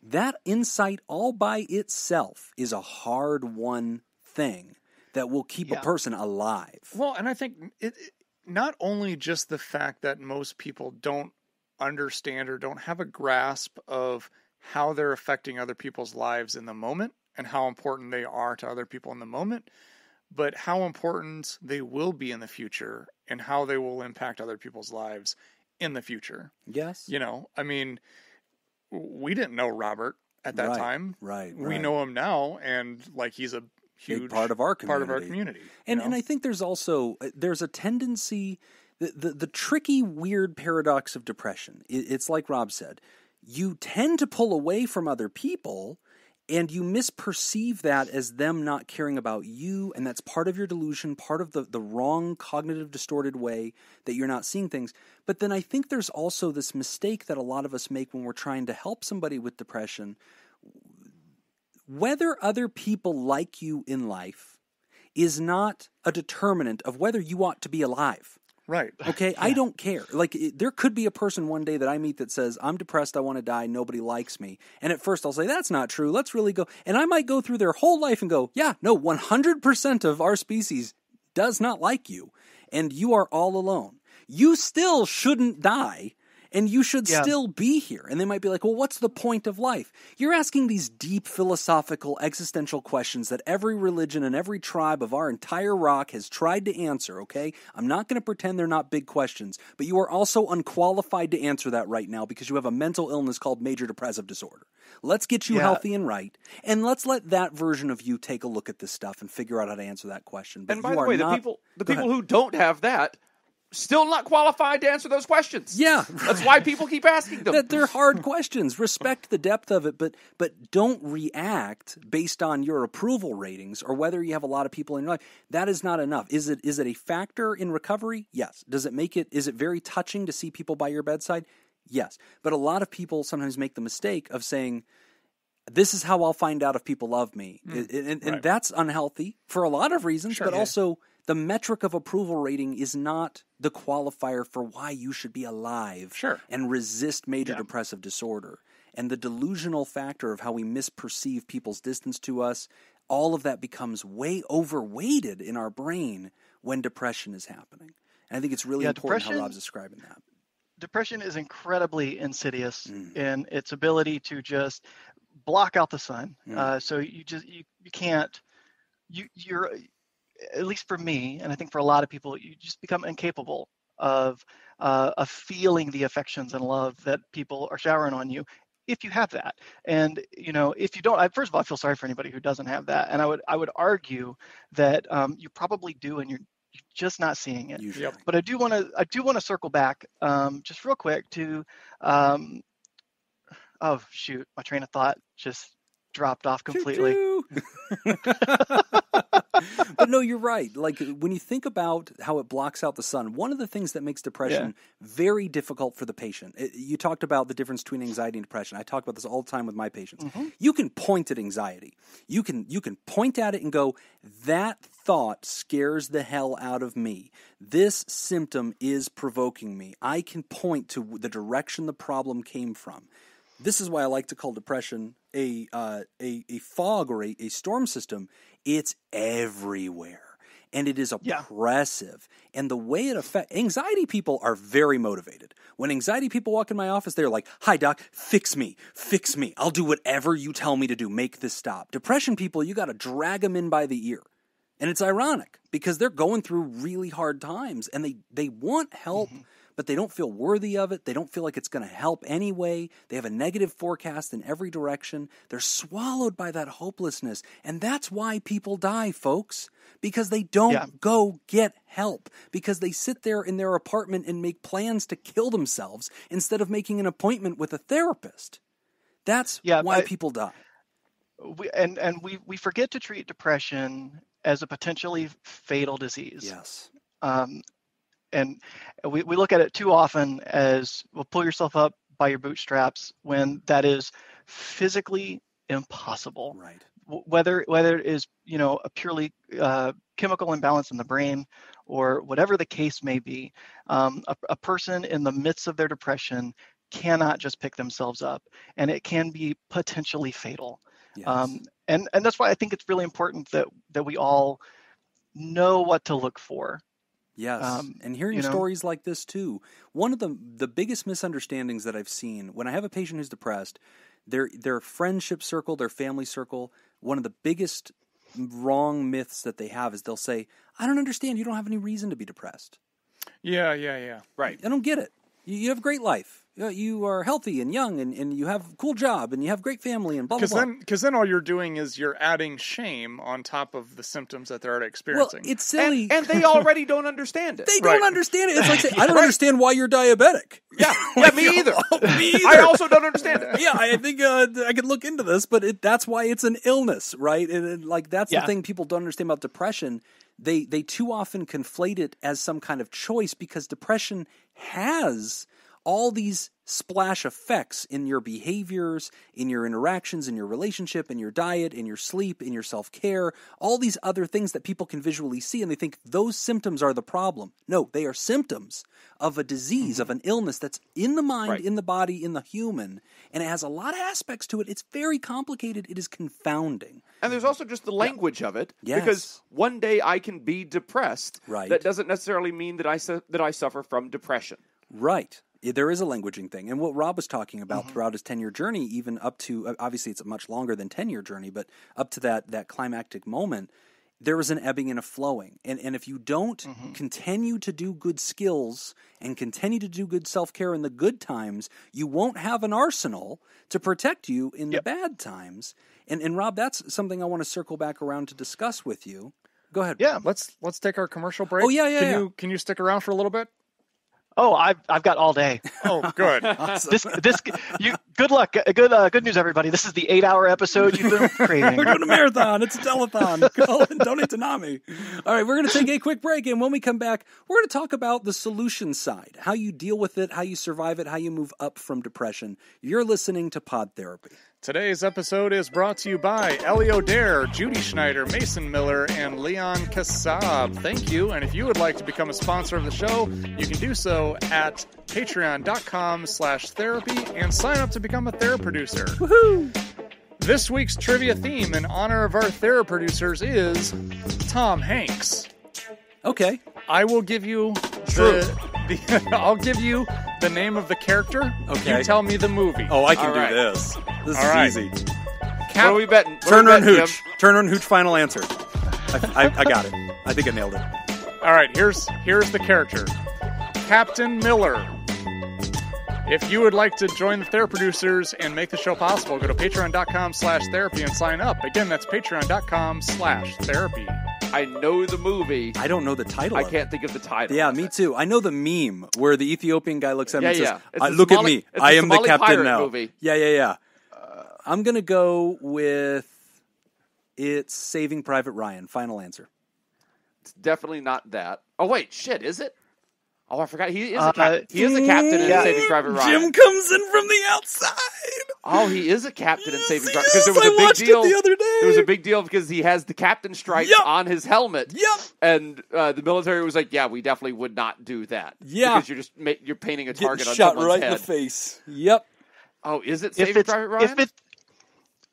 Speaker 1: that insight all by itself is a hard-won thing that will keep a person alive.
Speaker 4: Well, and I think it not only just the fact that most people don't understand or don't have a grasp of how they're affecting other people's lives in the moment and how important they are to other people in the moment, but how important they will be in the future and how they will impact other people's lives in the future.
Speaker 1: Yes.
Speaker 4: You know, I mean, we didn't know Robert at that time.
Speaker 1: Right.
Speaker 4: We know him now, and like he's a huge
Speaker 1: big part of our community. And I think there's a tendency, the tricky, weird paradox of depression. It's like Rob said, you tend to pull away from other people, and you misperceive that as them not caring about you, and that's part of your delusion, part of the wrong cognitive distorted way that you're not seeing things. But then I think there's also this mistake that a lot of us make when we're trying to help somebody with depression. Whether other people like you in life is not a determinant of whether you ought to be alive.
Speaker 4: Right.
Speaker 1: Okay, I don't care. Like, there could be a person one day that I meet that says, I'm depressed, I want to die, nobody likes me. And at first I'll say, that's not true, let's really go. And I might go through their whole life and go, yeah, no, 100% of our species does not like you. And you are all alone. You still shouldn't die. And you should still be here. And they might be like, well, what's the point of life? You're asking these deep philosophical, existential questions that every religion and every tribe of our entire rock has tried to answer, okay? I'm not going to pretend they're not big questions, but you are also unqualified to answer that right now because you have a mental illness called major depressive disorder. Let's get you healthy and right, and let's let that version of you take a look at this stuff and figure out how to answer that question. But
Speaker 2: and by the way, the people who don't have that, still not qualified to answer those questions.
Speaker 1: Yeah.
Speaker 2: That's why people keep asking them.
Speaker 1: They're hard questions. Respect the depth of it, but don't react based on your approval ratings or whether you have a lot of people in your life. That is not enough. Is it a factor in recovery? Yes. Is it very touching to see people by your bedside? Yes. But a lot of people sometimes make the mistake of saying, this is how I'll find out if people love me. And that's unhealthy for a lot of reasons, but also the metric of approval rating is not the qualifier for why you should be alive and resist major depressive disorder. And the delusional factor of how we misperceive people's distance to us, all of that becomes way overweighted in our brain when depression is happening. And I think it's really important how Rob's describing that.
Speaker 3: Depression is incredibly insidious in its ability to just block out the sun. So you can't, you're, at least for me, and I think for a lot of people, you just become incapable of feeling the affections and love that people are showering on you if you have that. And, you know, if you don't, first of all, I feel sorry for anybody who doesn't have that. And I would argue that you probably do, and you're just not seeing it.
Speaker 1: Yep.
Speaker 3: But I do want to circle back just real quick to, oh shoot, my train of thought just dropped off completely.
Speaker 1: But no, you're right. Like, when you think about how it blocks out the sun, one of the things that makes depression very difficult for the patient, you talked about the difference between anxiety and depression. I talk about this all the time with my patients. You can point at anxiety. You can point at it and go, that thought scares the hell out of me. This symptom is provoking me. I can point to the direction the problem came from. This is why I like to call depression a fog or a storm system. It's everywhere, and it is oppressive. And the way it affects anxiety people are very motivated. When anxiety people walk in my office, they're like, "Hi, doc, fix me. I'll do whatever you tell me to do. Make this stop." Depression people, you got to drag them in by the ear. And it's ironic because they're going through really hard times, and they want help. But they don't feel worthy of it. They don't feel like it's going to help anyway. They have a negative forecast in every direction. They're swallowed by that hopelessness. And that's why people die, folks. Because they don't go get help. Because they sit there in their apartment and make plans to kill themselves instead of making an appointment with a therapist. That's why people die.
Speaker 3: We forget to treat depression as a potentially fatal disease.
Speaker 1: Yes.
Speaker 3: And we look at it too often as, well, pull yourself up by your bootstraps, when that is physically impossible.
Speaker 1: Right.
Speaker 3: Whether it is, a purely chemical imbalance in the brain, or whatever the case may be, a person in the midst of their depression cannot just pick themselves up, and it can be potentially fatal.
Speaker 1: Yes.
Speaker 3: And that's why I think it's really important that we all know what to look for.
Speaker 1: Yes, and hearing stories like this too. One of the biggest misunderstandings that I've seen when I have a patient who's depressed, their friendship circle, their family circle, one of the biggest wrong myths that they have is they'll say, "I don't understand. You don't have any reason to be depressed."
Speaker 4: Yeah.
Speaker 2: Right.
Speaker 1: I don't get it. You have a great life. You are healthy and young, and you have a cool job, and you have great family, and blah, blah, blah.
Speaker 4: Because then all you're doing is you're adding shame on top of the symptoms that they're already experiencing.
Speaker 1: Well, it's silly.
Speaker 2: And they already don't understand it.
Speaker 1: They don't understand it. It's like saying, I don't understand why you're diabetic.
Speaker 2: Yeah, me either.
Speaker 1: Me either.
Speaker 2: I also don't understand it.
Speaker 1: Yeah, I think I could look into this, but that's why it's an illness, right? And that's the thing people don't understand about depression. They too often conflate it as some kind of choice, because depression has all these splash effects in your behaviors, in your interactions, in your relationship, in your diet, in your sleep, in your self-care, all these other things that people can visually see, and they think those symptoms are the problem. No, they are symptoms of a disease, of an illness that's in the mind, in the body, in the human, and it has a lot of aspects to it. It's very complicated. It is confounding.
Speaker 2: And there's also just the language of it.
Speaker 1: Yes.
Speaker 2: Because one day I can be depressed.
Speaker 1: Right.
Speaker 2: That doesn't necessarily mean that I suffer from depression.
Speaker 1: Right. There is a languaging thing. And what Rob was talking about throughout his 10-year journey, even up to, obviously it's a much longer than 10-year journey, but up to that climactic moment, there was an ebbing and a flowing. And if you don't continue to do good skills and continue to do good self-care in the good times, you won't have an arsenal to protect you in the bad times. And Rob, that's something I want to circle back around to discuss with you. Go ahead.
Speaker 3: Yeah.
Speaker 4: Let's take our commercial break.
Speaker 1: Oh, yeah.
Speaker 4: Can you stick around for a little bit?
Speaker 3: Oh, I've got all day.
Speaker 4: Oh, good.
Speaker 3: Good luck. Good news, everybody. This is the 8-hour episode you've been craving.
Speaker 1: We're doing a marathon. It's a telethon. Call and donate to NAMI. All right, we're going to take a quick break, and when we come back, we're going to talk about the solution side, how you deal with it, how you survive it, how you move up from depression. You're listening to Pod Therapy.
Speaker 4: Today's episode is brought to you by Ellie O'Dare, Judy Schneider, Mason Miller, and Leon Kassab. Thank you. And if you would like to become a sponsor of the show, you can do so at patreon.com/therapy and sign up to become a Theraproducer. Woohoo! This week's trivia theme in honor of our Theraproducers is Tom Hanks.
Speaker 1: Okay.
Speaker 4: I will give you I'll give you the name of the character.
Speaker 1: Okay.
Speaker 4: You tell me the movie.
Speaker 1: Oh, I can
Speaker 2: All
Speaker 1: do
Speaker 2: right.
Speaker 1: this. This
Speaker 4: All
Speaker 1: is
Speaker 4: right.
Speaker 1: easy.
Speaker 2: What are we betting?
Speaker 1: Turner and Hooch. Turner and Hooch, final answer. I got it. I think I nailed it.
Speaker 4: All right, here's the character. Captain Miller. If you would like to join the Theraproducers and make the show possible, go to patreon.com/therapy and sign up. Again, that's patreon.com/therapy.
Speaker 2: I know the movie.
Speaker 1: I don't know the title
Speaker 2: I
Speaker 1: of it.
Speaker 2: can't think of the title.
Speaker 1: Yeah, me too. I know the meme where the Ethiopian guy looks at him and says,
Speaker 2: It's a
Speaker 1: look at
Speaker 2: Somali-
Speaker 1: me.
Speaker 2: it's
Speaker 1: I
Speaker 2: a
Speaker 1: am the
Speaker 2: Somali
Speaker 1: captain
Speaker 2: pirate
Speaker 1: now.
Speaker 2: movie.
Speaker 1: Yeah. I'm going to go with it's Saving Private Ryan. Final answer.
Speaker 2: It's definitely not that. Oh, wait. Shit, is it? Oh, I forgot. He is a captain in Saving Private Ryan.
Speaker 1: Jim comes in from the outside.
Speaker 2: Oh, he is a captain in Saving Private
Speaker 1: Yes,
Speaker 2: Ryan. Because there was a
Speaker 1: I
Speaker 2: big
Speaker 1: watched
Speaker 2: deal.
Speaker 1: it the other day.
Speaker 2: There was a big deal because he has the captain stripes
Speaker 1: Yep.
Speaker 2: on his helmet.
Speaker 1: Yep.
Speaker 2: And the military was like, yeah, we definitely would not do that.
Speaker 1: Yeah.
Speaker 2: Because you're just you're painting a target
Speaker 1: Getting
Speaker 2: on
Speaker 1: shot
Speaker 2: someone's
Speaker 1: right
Speaker 2: head.
Speaker 1: in the face. Yep.
Speaker 2: Oh, is it Saving Private Ryan?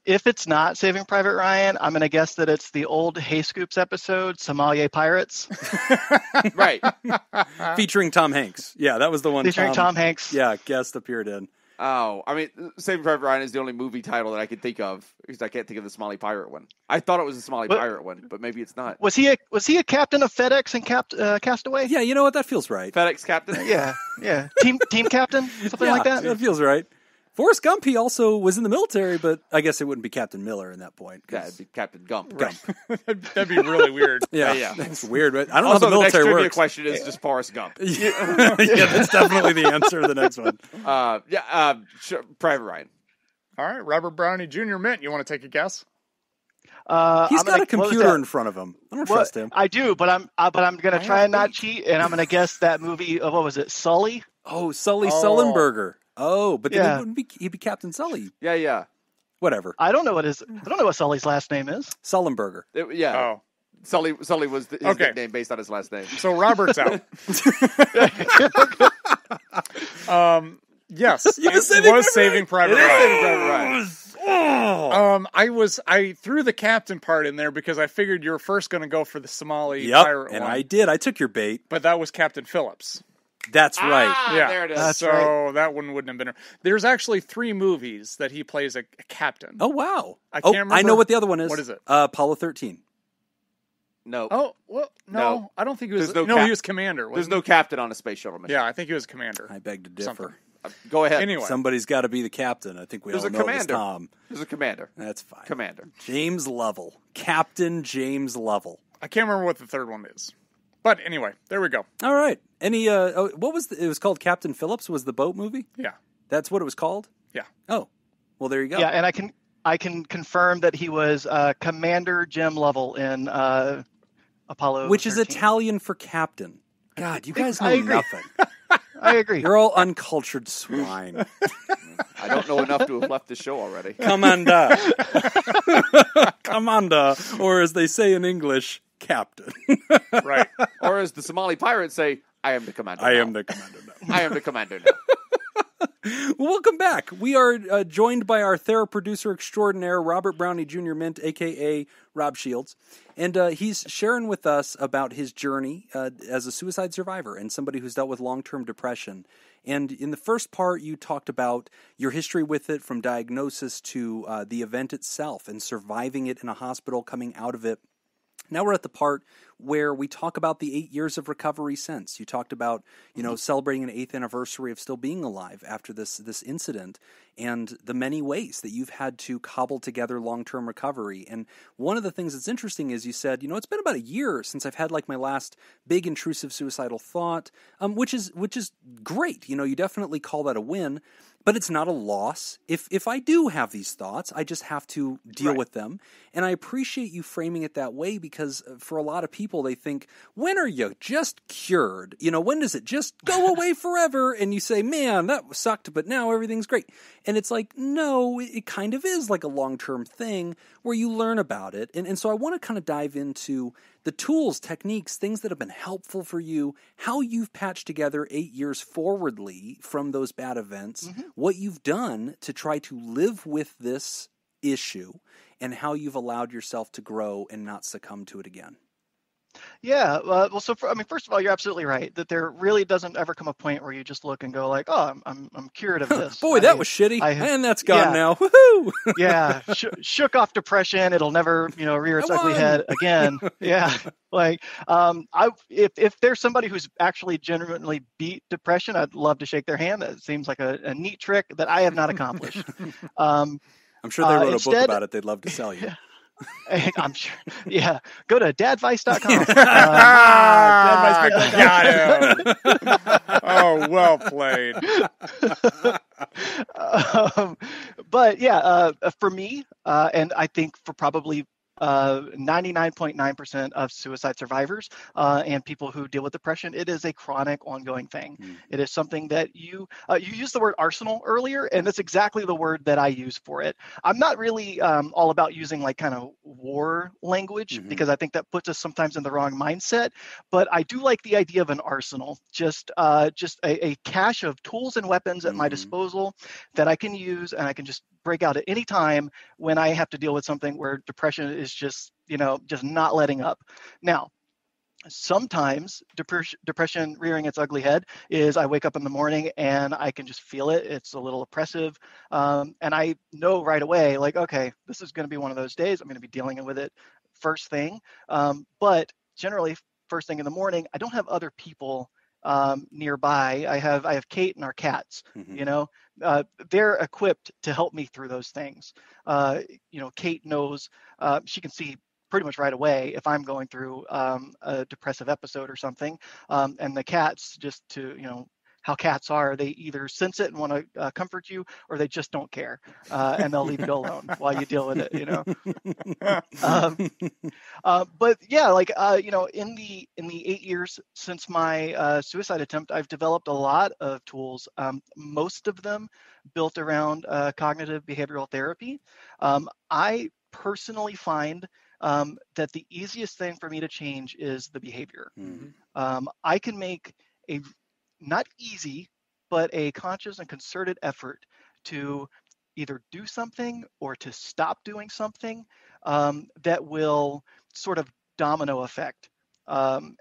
Speaker 3: If it's not Saving Private Ryan, I'm going to guess that it's the old Hey Scoops episode, Somalia Pirates,
Speaker 2: Right.
Speaker 1: Featuring Tom Hanks. Yeah, that was the one.
Speaker 3: featuring Tom Hanks.
Speaker 1: Yeah, guest appeared in.
Speaker 2: Oh, I mean, Saving Private Ryan is the only movie title that I can think of because I can't think of the Somali pirate one. I thought it was the Somali pirate one, but maybe it's not.
Speaker 3: Was he a captain of FedEx and Castaway?
Speaker 1: Yeah, you know what? That feels right.
Speaker 2: FedEx captain?
Speaker 3: Yeah. Team captain, something like that.
Speaker 1: That feels right. Forrest Gump, he also was in the military, but I guess it wouldn't be Captain Miller in that point.
Speaker 2: Yeah, it'd be Captain Gump.
Speaker 4: That'd be really weird.
Speaker 2: Yeah.
Speaker 1: That's weird. Right? I don't
Speaker 2: Also,
Speaker 1: know how the military
Speaker 2: next trivia
Speaker 1: works.
Speaker 2: question is just Forrest Gump.
Speaker 1: Yeah, that's definitely the answer to the next one.
Speaker 2: Private Ryan.
Speaker 4: All right, Robert Brownie Jr. Mint, you want to take a guess?
Speaker 1: He's
Speaker 3: I'm
Speaker 1: got
Speaker 3: gonna-
Speaker 1: a
Speaker 3: what was
Speaker 1: computer
Speaker 3: that?
Speaker 1: in front of him. I don't
Speaker 3: What-
Speaker 1: trust him.
Speaker 3: I do, but I'm gonna
Speaker 2: I
Speaker 3: try
Speaker 2: have
Speaker 3: and not
Speaker 2: eight.
Speaker 3: cheat, and I'm gonna guess that movie. What was it? Sully.
Speaker 1: Oh, Sully
Speaker 4: Oh.
Speaker 1: Sullenberger. Oh, but then
Speaker 3: Yeah.
Speaker 1: he wouldn't be. He'd be Captain Sully.
Speaker 2: Yeah.
Speaker 1: Whatever.
Speaker 3: I don't know what Sully's last name is.
Speaker 1: Sullenberger.
Speaker 2: Yeah.
Speaker 4: Oh,
Speaker 2: Sully was his
Speaker 4: Okay.
Speaker 2: nickname based on his last name.
Speaker 4: so Robert's out. Yes,
Speaker 1: You
Speaker 4: it
Speaker 1: was Saving
Speaker 4: was
Speaker 1: Private
Speaker 4: Saving Private
Speaker 2: It is
Speaker 4: Ryan.
Speaker 2: Saving Private Ryan.
Speaker 1: Oh.
Speaker 4: I threw the captain part in there because I figured you were first going to go for the Somali
Speaker 1: Yep,
Speaker 4: pirate
Speaker 1: and
Speaker 4: one,
Speaker 1: I did. I took your bait.
Speaker 4: but that was Captain Phillips.
Speaker 1: That's right.
Speaker 2: Ah,
Speaker 4: Yeah.
Speaker 2: there it is.
Speaker 3: That's
Speaker 4: So
Speaker 3: right.
Speaker 4: that one wouldn't have been. There's actually 3 movies that he plays a captain.
Speaker 1: Oh wow.
Speaker 4: I
Speaker 1: Oh,
Speaker 4: can't
Speaker 1: I know
Speaker 4: remember-
Speaker 1: what the other one is.
Speaker 4: what is it?
Speaker 1: Apollo 13.
Speaker 2: No.
Speaker 4: Oh well, no,
Speaker 2: No.
Speaker 4: I don't think he was.
Speaker 2: There's no
Speaker 4: No,
Speaker 2: cap-
Speaker 4: he was commander.
Speaker 2: There's
Speaker 4: Wasn't
Speaker 2: no captain on a space shuttle
Speaker 4: he?
Speaker 2: mission.
Speaker 4: Yeah, I think he was commander.
Speaker 1: I beg to differ.
Speaker 4: Something.
Speaker 2: Go ahead.
Speaker 4: Anyway,
Speaker 1: Somebody's got to be the captain. I think we
Speaker 2: There's
Speaker 1: all
Speaker 2: a
Speaker 1: know it's
Speaker 2: commander.
Speaker 1: Tom.
Speaker 2: There's a commander.
Speaker 1: That's fine.
Speaker 2: Commander.
Speaker 1: James Lovell. Captain James Lovell.
Speaker 4: I can't remember what the third one is. But anyway, there we go.
Speaker 1: All right. Any what was it was called Captain Phillips was the boat movie?
Speaker 4: Yeah,
Speaker 1: That's what it was called?
Speaker 4: yeah.
Speaker 1: Oh. Well, there you go.
Speaker 3: Yeah, and I can confirm that he was Commander Jim Lovell in Apollo,
Speaker 1: Which is
Speaker 3: 13.
Speaker 1: Italian for captain. God, you guys know
Speaker 3: I agree.
Speaker 1: nothing.
Speaker 3: I agree.
Speaker 1: You're all uncultured swine.
Speaker 2: I don't know enough to have left the show already.
Speaker 1: Commander. Commander. Or as they say in English, captain.
Speaker 4: Right.
Speaker 2: Or as the Somali pirates say, I am the commander.
Speaker 1: I
Speaker 2: now.
Speaker 1: am the commander now.
Speaker 2: I am the commander now.
Speaker 1: Welcome back. We are joined by our Thera-producer extraordinaire, Robert Brownie Jr. Mint, a.k.a. Rob Shields. And he's sharing with us about his journey as a suicide survivor and somebody who's dealt with long-term depression. And in the first part, you talked about your history with it from diagnosis to the event itself and surviving it in a hospital, coming out of it. Now we're at the part where we talk about the 8 years of recovery since. You talked about, celebrating an 8th anniversary of still being alive after this incident and the many ways that you've had to cobble together long-term recovery. And one of the things that's interesting is you said, it's been about a year since I've had like my last big intrusive suicidal thought, which is great. You definitely call that a win. But it's not a loss. If I do have these thoughts, I just have to deal with them. And I appreciate you framing it that way because for a lot of people, they think, when are you just cured? When does it just go away forever? And you say, man, that sucked, but now everything's great. And it's like, no, it kind of is like a long-term thing where you learn about it. And so I want to kind of dive into the tools, techniques, things that have been helpful for you, how you've patched together 8 years forwardly from those bad events, what you've done to try to live with this issue, and how you've allowed yourself to grow and not succumb to it again.
Speaker 3: Yeah, well, first of all, you're absolutely right that there really doesn't ever come a point where you just look and go like, "Oh, I'm cured of this."
Speaker 1: Boy, that was shitty, and that's gone
Speaker 3: yeah.
Speaker 1: now. Woohoo!
Speaker 3: Yeah, shook off depression. It'll never, rear its
Speaker 1: I
Speaker 3: ugly
Speaker 1: won.
Speaker 3: head again. Yeah, if there's somebody who's actually genuinely beat depression, I'd love to shake their hand. That seems like a neat trick that I have not accomplished.
Speaker 1: I'm sure they wrote a book
Speaker 3: instead-
Speaker 1: about it. They'd love to sell you.
Speaker 3: I'm sure. Yeah, go to dadvice.com.
Speaker 4: Got him. Oh, well played.
Speaker 3: But yeah, for me, and I think for probably 99.9% of suicide survivors and people who deal with depression, it is a chronic, ongoing thing. It is something that you used the word arsenal earlier, and that's exactly the word that I use for it. I'm not really all about using like kind of war language because I think that puts us sometimes in the wrong mindset. But I do like the idea of an arsenal, just a cache of tools and weapons at my disposal that I can use, and I can just break out at any time when I have to deal with something where depression is just not letting up. Now, sometimes depression rearing its ugly head is I wake up in the morning and I can just feel it. It's a little oppressive. And I know right away, like, okay, this is going to be one of those days. I'm going to be dealing with it first thing. But generally, first thing in the morning, I don't have other people nearby. I have Kate and our cats. They're equipped to help me through those things. Kate knows, she can see pretty much right away if I'm going through a depressive episode or something. And the cats, just to how cats are. They either sense it and want to comfort you, or they just don't care, and they'll leave you alone while you deal with it. But yeah, like in the 8 years since my suicide attempt, I've developed a lot of tools. Most of them built around cognitive behavioral therapy. I personally find that the easiest thing for me to change is the behavior. I can make a not easy, but a conscious and concerted effort to either do something or to stop doing something that will sort of domino effect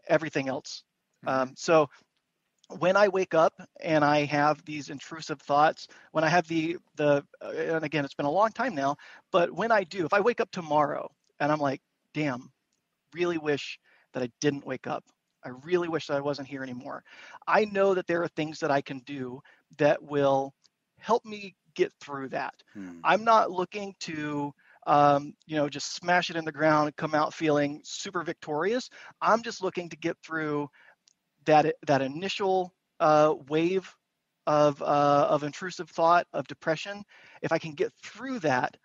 Speaker 3: everything else. So when I wake up and I have these intrusive thoughts, when I have and again, it's been a long time now, but when I do, if I wake up tomorrow and I'm like, damn, really wish that I didn't wake up. I really wish that I wasn't here anymore. I know that there are things that I can do that will help me get through that. I'm not looking to, just smash it in the ground and come out feeling super victorious. I'm just looking to get through that initial wave of intrusive thought, of depression. If I can get through that,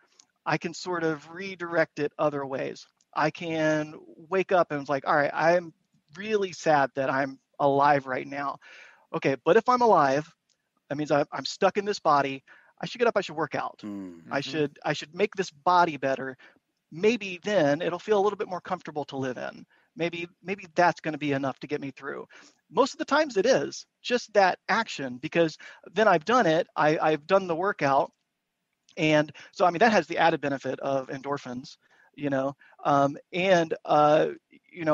Speaker 3: I can sort of redirect it other ways. I can wake up and it's like, all right, I'm really sad that I'm alive right now. Okay, but if I'm alive, that means I'm stuck in this body. I should get up. I should work out. I should make this body better. Maybe then it'll feel a little bit more comfortable to live in. Maybe that's going to be enough to get me through. Most of the times it is just that action, because then I've done it. I've done the workout. And so, I mean, that has the added benefit of endorphins,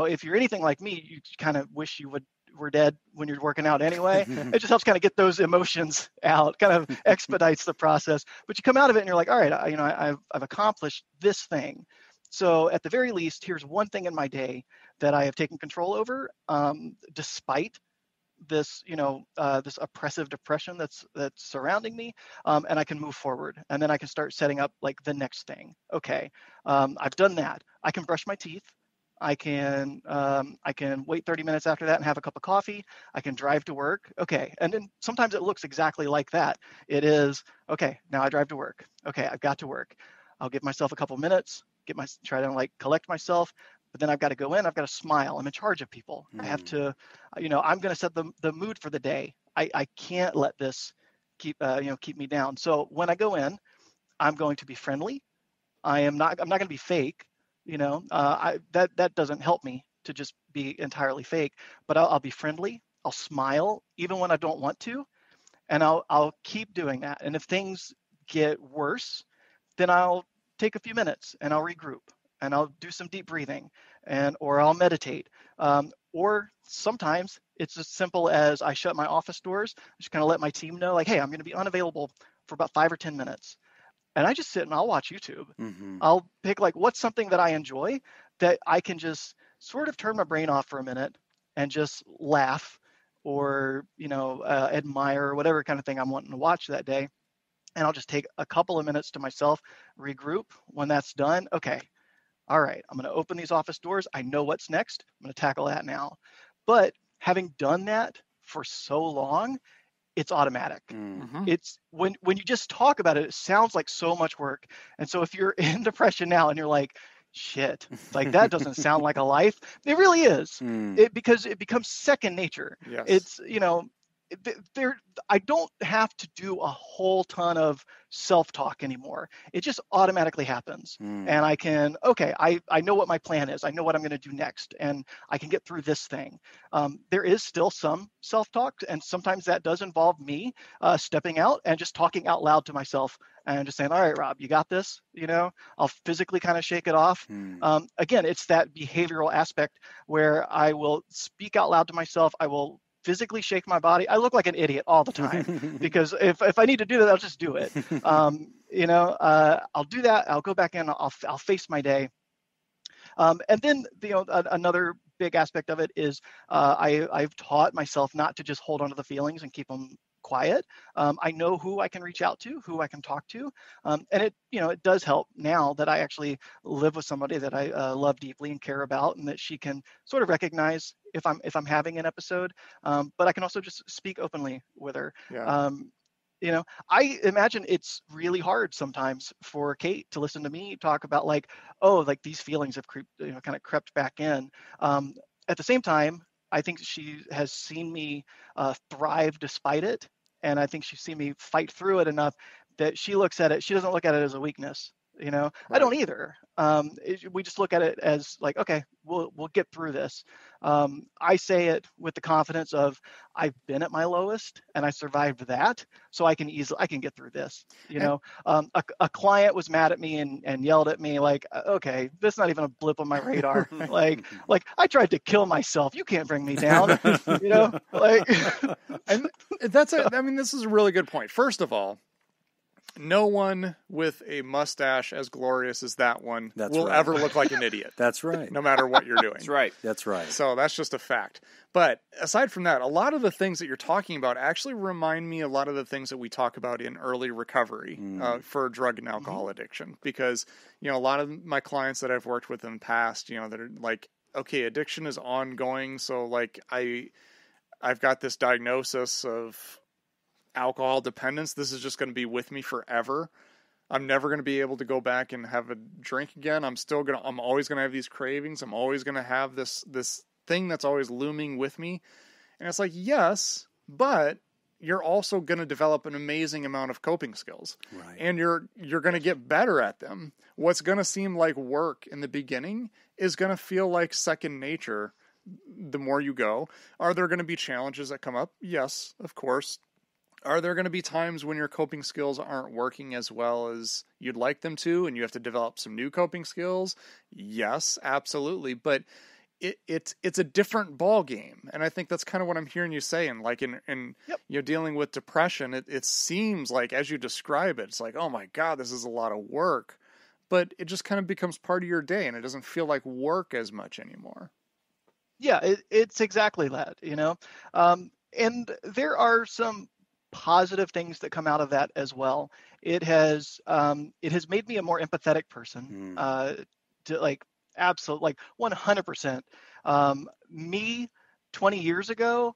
Speaker 3: if you're anything like me, you kind of wish you were dead when you're working out anyway. It just helps kind of get those emotions out, kind of expedites the process. But you come out of it and you're like, all right, I've accomplished this thing. So at the very least, here's one thing in my day that I have taken control over, despite this, this oppressive depression that's surrounding me, and I can move forward, and then I can start setting up like the next thing. Okay, I've done that. I can brush my teeth. I can wait 30 minutes after that and have a cup of coffee. I can drive to work. Okay, and then sometimes it looks exactly like that. It is okay. Now I drive to work. Okay, I've got to work. I'll give myself a couple minutes. Try to collect myself. But then I've got to go in, I've got to smile. I'm in charge of people. I have to, I'm going to set the mood for the day. I can't let this keep me down. So when I go in, I'm going to be friendly. I'm not going to be fake. That doesn't help me to just be entirely fake, but I'll be friendly. I'll smile even when I don't want to. And I'll keep doing that. And if things get worse, then I'll take a few minutes and I'll regroup. And I'll do some deep breathing, or I'll meditate. Or sometimes it's as simple as I shut my office doors, just kind of let my team know, like, hey, I'm going to be unavailable for about 5 or 10 minutes. And I just sit and I'll watch YouTube. I'll pick what's something that I enjoy that I can just sort of turn my brain off for a minute and just laugh or, admire, or whatever kind of thing I'm wanting to watch that day. And I'll just take a couple of minutes to myself, regroup. When that's done, okay. All right, I'm going to open these office doors. I know what's next. I'm going to tackle that now. But having done that for so long, it's automatic. It's when you just talk about it, it sounds like so much work. And so if you're in depression now and you're like, shit, that doesn't sound like a life, it really is. Because it becomes second nature.
Speaker 4: Yes.
Speaker 3: It's, I don't have to do a whole ton of self-talk anymore. It just automatically happens. And I can, I know what my plan is. I know what I'm going to do next, and I can get through this thing. There is still some self-talk, and sometimes that does involve me stepping out and just talking out loud to myself and just saying, all right, Rob, you got this. I'll physically kind of shake it off. Again, it's that behavioral aspect where I will speak out loud to myself. I will physically shake my body. I look like an idiot all the time because if I need to do that, I'll just do it. I'll do that. I'll go back in. I'll face my day. And then another big aspect of it is I've taught myself not to just hold on to the feelings and keep them quiet. I know who I can reach out to, who I can talk to, and it does help now that I actually live with somebody that I love deeply and care about, and that she can sort of recognize if I'm having an episode. But I can also just speak openly with her.
Speaker 4: Yeah.
Speaker 3: I imagine it's really hard sometimes for Kate to listen to me talk about like, oh, like these feelings have kind of crept back in. At the same time, I think she has seen me thrive despite it. And I think she's seen me fight through it enough that she doesn't look at it as a weakness.
Speaker 4: Right.
Speaker 3: I don't either. We just look at it as like, okay, we'll get through this. I say it with the confidence of I've been at my lowest and I survived that, so I can get through this. A client was mad at me and yelled at me like, okay, this is not even a blip on my radar. like I tried to kill myself. You can't bring me down. Like.
Speaker 4: And that's it. I mean, this is a really good point. First of all, no one with a mustache as glorious as that one will ever look like an idiot.
Speaker 1: That's right.
Speaker 4: No matter what you're doing.
Speaker 2: That's right.
Speaker 1: That's right.
Speaker 4: So that's just a fact. But aside from that, a lot of the things that you're talking about actually remind me a lot of the things that we talk about in early recovery for drug and alcohol addiction. Because, a lot of my clients that I've worked with in the past, that are like, okay, addiction is ongoing. So like I've got this diagnosis of alcohol dependence. This is just going to be with me forever. I'm never going to be able to go back and have a drink again. I'm always going to have these cravings. I'm always going to have this thing that's always looming with me. And it's like, yes, but you're also going to develop an amazing amount of coping skills.
Speaker 1: Right.
Speaker 4: And you're going to get better at them. What's going to seem like work in the beginning is going to feel like second nature the more you go. Are there going to be challenges that come up? Yes, of course. Are there going to be times when your coping skills aren't working as well as you'd like them to, and you have to develop some new coping skills? Yes, absolutely. But it's a different ball game, and I think that's kind of what I'm hearing you saying. Like in dealing with depression, it seems like as you describe it, it's like, oh my God, this is a lot of work. But it just kind of becomes part of your day, and it doesn't feel like work as much anymore.
Speaker 3: Yeah, it's exactly that. And there are some positive things that come out of that as well. It has made me a more empathetic person. To like absolutely, like 100%. Me 20 years ago,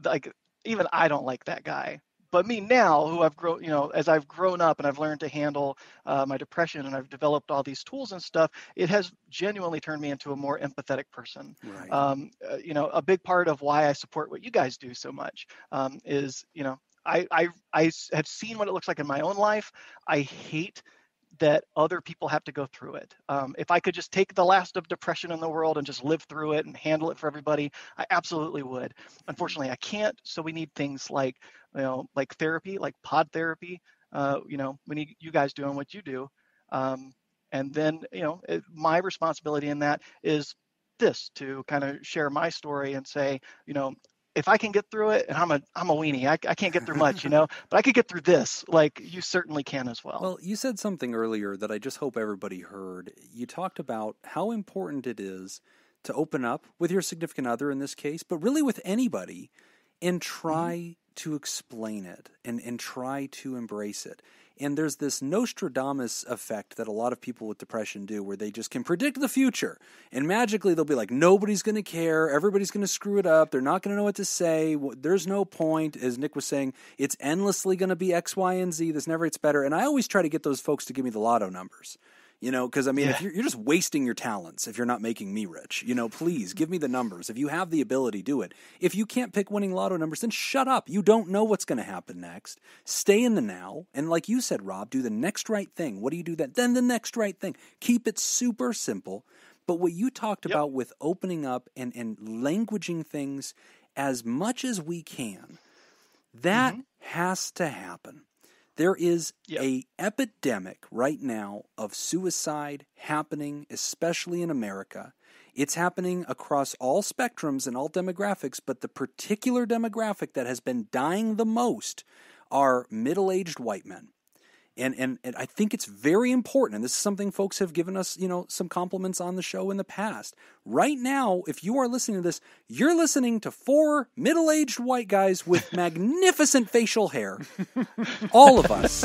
Speaker 3: like even I don't like that guy. But me now, who I've grown, as I've grown up and I've learned to handle my depression and I've developed all these tools and stuff, it has genuinely turned me into a more empathetic person.
Speaker 1: Right.
Speaker 3: A big part of why I support what you guys do so much is, I have seen what it looks like in my own life. I hate that other people have to go through it. If I could just take the last of depression in the world and just live through it and handle it for everybody, I absolutely would. Unfortunately, I can't. So we need things like, like therapy, like pod therapy. We need you guys doing what you do. And then, my responsibility in that is this, to kind of share my story and say, if I can get through it, and I'm a weenie, I can't get through much, but I could get through this. Like you certainly can as well.
Speaker 1: Well, you said something earlier that I just hope everybody heard. You talked about how important it is to open up with your significant other in this case, but really with anybody, and try to explain it and try to embrace it. And there's this Nostradamus effect that a lot of people with depression do, where they just can predict the future. And magically they'll be like, nobody's going to care. Everybody's going to screw it up. They're not going to know what to say. There's no point. As Nick was saying, it's endlessly going to be X, Y, and Z. This never gets better. And I always try to get those folks to give me the lotto numbers. Because if you're just wasting your talents if you're not making me rich. Please give me the numbers. If you have the ability, do it. If you can't pick winning lotto numbers, then shut up. You don't know what's going to happen next. Stay in the now. And like you said, Rob, do the next right thing. What do you do then the next right thing. Keep it super simple. But what you talked about with opening up and languaging things as much as we can, that has to happen. There is a epidemic right now of suicide happening, especially in America. It's happening across all spectrums and all demographics, but the particular demographic that has been dying the most are middle-aged white men. And I think it's very important, and this is something folks have given us, some compliments on the show in the past. Right now, if you are listening to this, you're listening to 4 middle-aged white guys with magnificent facial hair. All of us.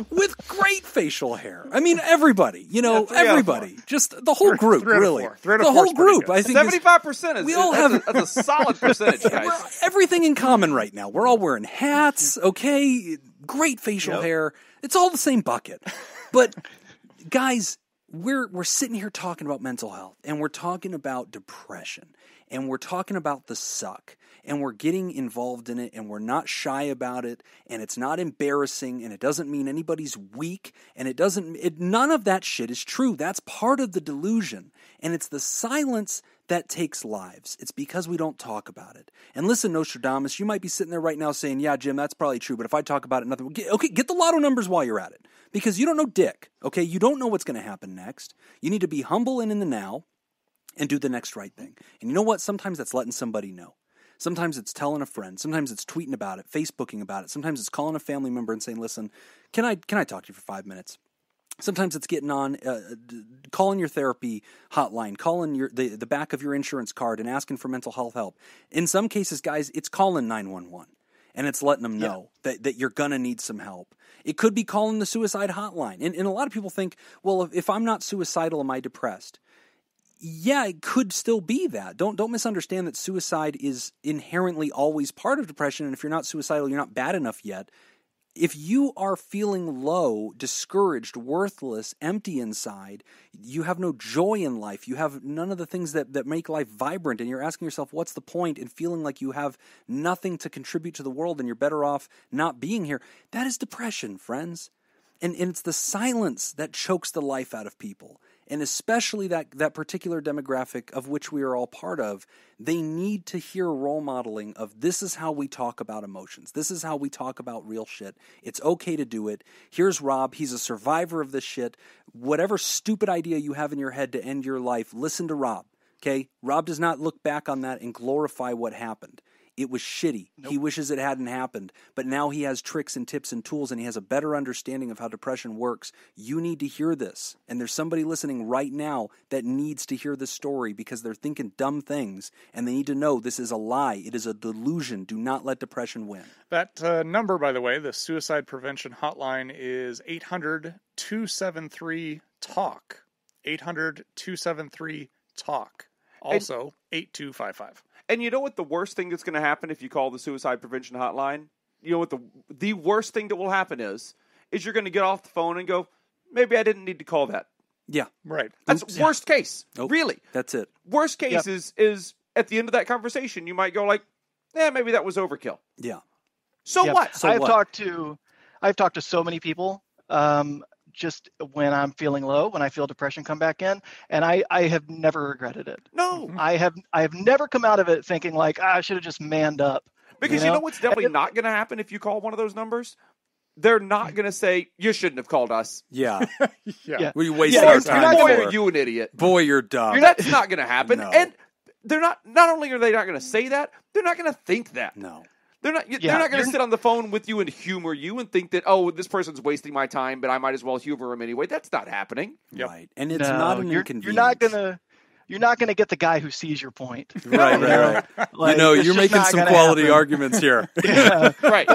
Speaker 1: With great facial hair. I mean, everybody, everybody. Just the whole group, really. The whole group, I think.
Speaker 2: 75%
Speaker 1: we all have
Speaker 2: that's a solid percentage, guys.
Speaker 1: We're everything in common right now. We're all wearing hats, okay? Great facial hair. It's all the same bucket. But guys, we're sitting here talking about mental health, and we're talking about depression, and we're talking about the suck. And we're getting involved in it, and we're not shy about it, and it's not embarrassing, and it doesn't mean anybody's weak, and none of that shit is true. That's part of the delusion, and it's the silence that takes lives. It's because we don't talk about it. And listen, Nostradamus, you might be sitting there right now saying, yeah, Jim, that's probably true, but if I talk about it, nothing. Okay, get the lotto numbers while you're at it, because you don't know dick, okay? You don't know what's going to happen next. You need to be humble and in the now, and do the next right thing. And you know what? Sometimes that's letting somebody know. Sometimes it's telling a friend. Sometimes it's tweeting about it, Facebooking about it. Sometimes it's calling a family member and saying, listen, can I talk to you for 5 minutes? Sometimes it's getting on, calling your therapy hotline, calling the back of your insurance card and asking for mental health help. In some cases, guys, it's calling 911 and it's letting them know that you're going to need some help. It could be calling the suicide hotline. And a lot of people think, well, if I'm not suicidal, am I depressed? Yeah, it could still be that. Don't misunderstand that suicide is inherently always part of depression, and if you're not suicidal, you're not bad enough yet. If you are feeling low, discouraged, worthless, empty inside, you have no joy in life, you have none of the things that make life vibrant, and you're asking yourself, what's the point, and feeling like you have nothing to contribute to the world and you're better off not being here, that is depression, friends. And it's the silence that chokes the life out of people. And especially that particular demographic of which we are all part of, they need to hear role modeling of this is how we talk about emotions. This is how we talk about real shit. It's okay to do it. Here's Rob. He's a survivor of this shit. Whatever stupid idea you have in your head to end your life, listen to Rob. Okay? Rob does not look back on that and glorify what happened. It was shitty. Nope. He wishes it hadn't happened. But now he has tricks and tips and tools, and he has a better understanding of how depression works. You need to hear this. And there's somebody listening right now that needs to hear this story because they're thinking dumb things, and they need to know this is a lie. It is a delusion. Do not let depression win.
Speaker 4: That number, by the way, the suicide prevention hotline is 800-273-TALK. 800-273-TALK. Also, 8255.
Speaker 2: And you know what the worst thing that's going to happen if you call the suicide prevention hotline? You know what the worst thing that will happen is you're going to get off the phone and go, maybe I didn't need to call that.
Speaker 1: Yeah.
Speaker 4: Right.
Speaker 2: That's worst case.
Speaker 1: Nope.
Speaker 2: Really.
Speaker 1: That's it.
Speaker 2: Worst case is at the end of that conversation, you might go like, maybe that was overkill.
Speaker 1: Yeah.
Speaker 2: So what?
Speaker 3: I've talked to so many people just when I'm feeling low, when I feel depression come back in, and I have never regretted it.
Speaker 2: No.
Speaker 3: I have never come out of it thinking like, I should have just manned up.
Speaker 2: Because you know what's definitely not going to happen if you call one of those numbers? They're not going to say, you shouldn't have called us.
Speaker 1: Yeah.
Speaker 3: Yeah.
Speaker 1: We wasted our time.
Speaker 2: Boy, are you an idiot.
Speaker 1: Boy, you're dumb.
Speaker 2: That's not going to happen.
Speaker 1: No.
Speaker 2: And they're not only are they not going to say that, they're not going to think that.
Speaker 1: No.
Speaker 2: They're not going to sit on the phone with you and humor you and think that, oh, this person's wasting my time, but I might as well humor him anyway. That's not happening.
Speaker 1: Yep. Right. And it's not an inconvenience.
Speaker 3: You're not gonna get the guy who sees your point.
Speaker 1: Right. Like, you're making some quality arguments here.
Speaker 3: Yeah.
Speaker 2: Right.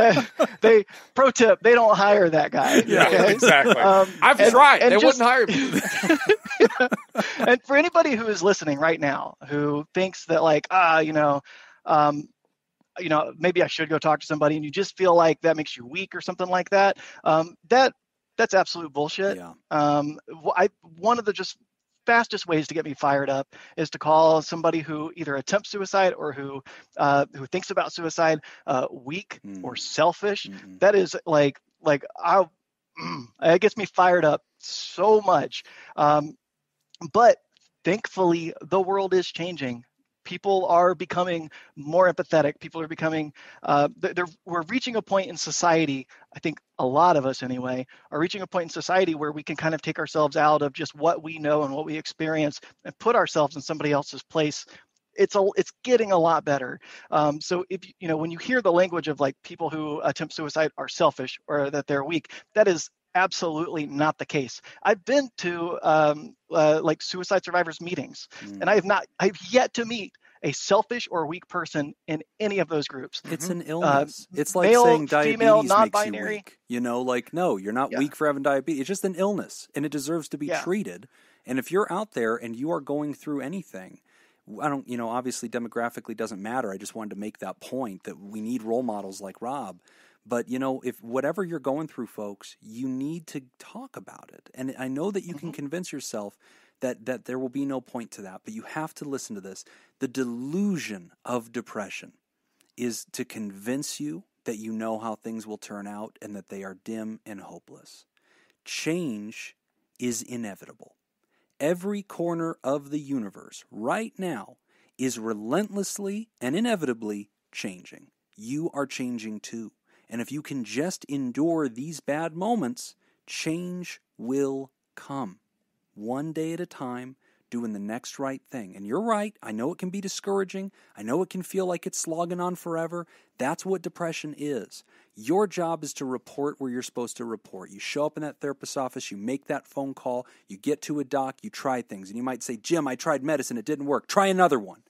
Speaker 3: Pro tip, they don't hire that guy.
Speaker 4: Yeah,
Speaker 3: okay?
Speaker 4: exactly.
Speaker 2: I've tried. They wouldn't hire me.
Speaker 3: And for anybody who is listening right now, who thinks that like, maybe I should go talk to somebody, and you just feel like that makes you weak or something like that. That's absolute bullshit.
Speaker 1: Yeah.
Speaker 3: One of the just fastest ways to get me fired up is to call somebody who either attempts suicide or who thinks about suicide weak or selfish.
Speaker 1: Mm-hmm.
Speaker 3: That is like it gets me fired up so much. But thankfully, the world is changing. People are becoming more empathetic. People are becoming, we're reaching a point in society, I think a lot of us anyway, are reaching a point in society where we can kind of take ourselves out of just what we know and what we experience and put ourselves in somebody else's place it's getting a lot better. So if when you hear the language of like people who attempt suicide are selfish or that they're weak, that is absolutely not the case. I've been to like suicide survivors meetings, and I've yet to meet a selfish or weak person in any of those groups.
Speaker 1: It's an illness. It's like
Speaker 3: male,
Speaker 1: saying diabetes
Speaker 3: female,
Speaker 1: makes
Speaker 3: non-binary.
Speaker 1: you weak. Like, no, you're not weak for having diabetes. It's just an illness, and it deserves to be treated. And if you're out there and you are going through anything, I don't, obviously demographically doesn't matter. I just wanted to make that point that we need role models like Rob. But, if whatever you're going through, folks, you need to talk about it. And I know that you can convince yourself that there will be no point to that, but you have to listen to this. The delusion of depression is to convince you that you know how things will turn out and that they are dim and hopeless. Change is inevitable. Every corner of the universe right now is relentlessly and inevitably changing. You are changing too. And if you can just endure these bad moments, change will come. One day at a time, doing the next right thing. And you're right, I know it can be discouraging. I know it can feel like it's slogging on forever. That's what depression is. Your job is to report where you're supposed to report. You show up in that therapist's office, you make that phone call, you get to a doc, you try things. And you might say, Jim, I tried medicine, it didn't work. Try another one.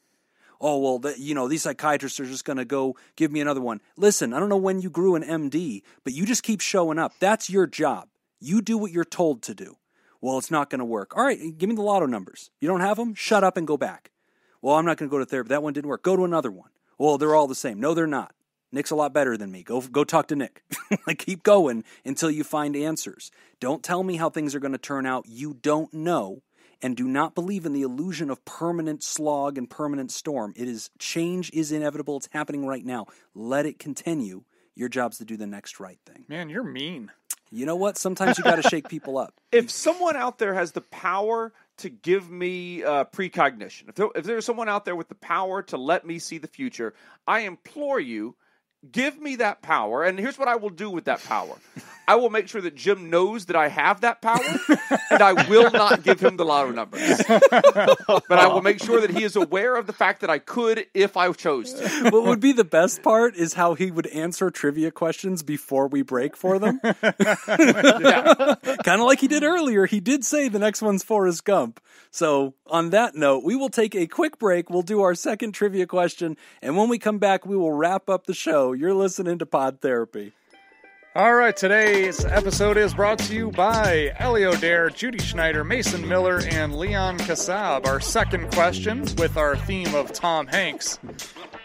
Speaker 1: Oh, well, these psychiatrists are just going to go give me another one. Listen, I don't know when you grew an MD, but you just keep showing up. That's your job. You do what you're told to do. Well, it's not going to work. All right, give me the lotto numbers. You don't have them? Shut up and go back. Well, I'm not going to go to therapy. That one didn't work. Go to another one. Well, they're all the same. No, they're not. Nick's a lot better than me. Go talk to Nick. Like, keep going until you find answers. Don't tell me how things are going to turn out. You don't know. And do not believe in the illusion of permanent slog and permanent storm. Change is inevitable. It's happening right now. Let it continue. Your job's to do the next right thing.
Speaker 4: Man, you're mean.
Speaker 1: You know what? Sometimes you got to shake people up.
Speaker 2: If someone out there has the power to give me precognition, if there's someone out there with the power to let me see the future, I implore you, give me that power. And here's what I will do with that power. I will make sure that Jim knows that I have that power, and I will not give him the lotto numbers. But I will make sure that he is aware of the fact that I could if I chose to.
Speaker 1: What would be the best part is how he would answer trivia questions before we break for them.
Speaker 2: Yeah.
Speaker 1: Kind of like he did earlier. He did say the next one's Forrest Gump. So on that note, we will take a quick break. We'll do our second trivia question. And when we come back, we will wrap up the show. You're listening to Pod Therapy.
Speaker 4: All right, today's episode is brought to you by Elio Dare, Judy Schneider, Mason Miller, and Leon Kassab. Our second question with our theme of Tom Hanks.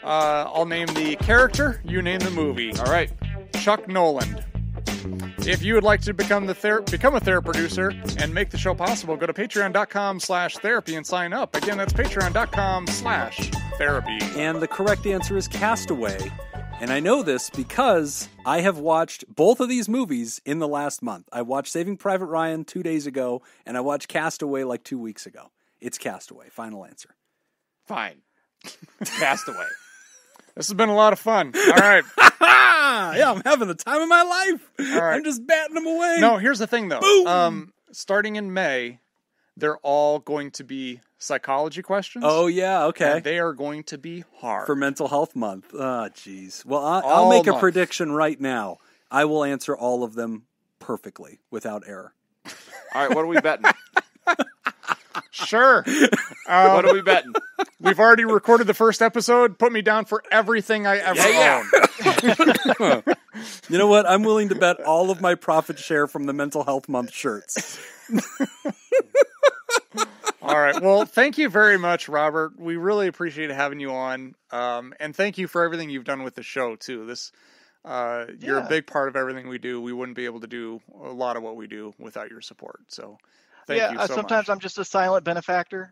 Speaker 4: I'll name the character, you name the movie.
Speaker 2: All right.
Speaker 4: Chuck Noland. If you would like to become a therapy producer and make the show possible, go to patreon.com/therapy and sign up. Again, that's patreon.com/therapy.
Speaker 1: And the correct answer is Castaway. And I know this because I have watched both of these movies in the last month. I watched Saving Private Ryan 2 days ago, and I watched Castaway like 2 weeks ago. It's Castaway. Final answer.
Speaker 2: Fine. Castaway.
Speaker 4: This has been a lot of fun. All right.
Speaker 1: Yeah, I'm having the time of my life.
Speaker 4: All right.
Speaker 1: I'm just batting them away.
Speaker 4: No, here's the thing, though.
Speaker 1: Boom!
Speaker 4: Starting in May, they're all going to be psychology questions.
Speaker 1: Oh, yeah, okay.
Speaker 4: And they are going to be hard.
Speaker 1: For Mental Health Month. Oh, jeez. Well, I'll make a prediction right now. I will answer all of them perfectly, without error.
Speaker 2: All right, what are we betting?
Speaker 4: Sure.
Speaker 2: What are we betting?
Speaker 4: We've already recorded the first episode. Put me down for everything I ever own.
Speaker 1: You know what? I'm willing to bet all of my profit share from the Mental Health Month shirts.
Speaker 4: All right. Well, thank you very much, Robert. We really appreciate having you on. And thank you for everything you've done with the show, too. You're a big part of everything we do. We wouldn't be able to do a lot of what we do without your support. So thank you so
Speaker 3: sometimes
Speaker 4: much.
Speaker 3: I'm just a silent benefactor,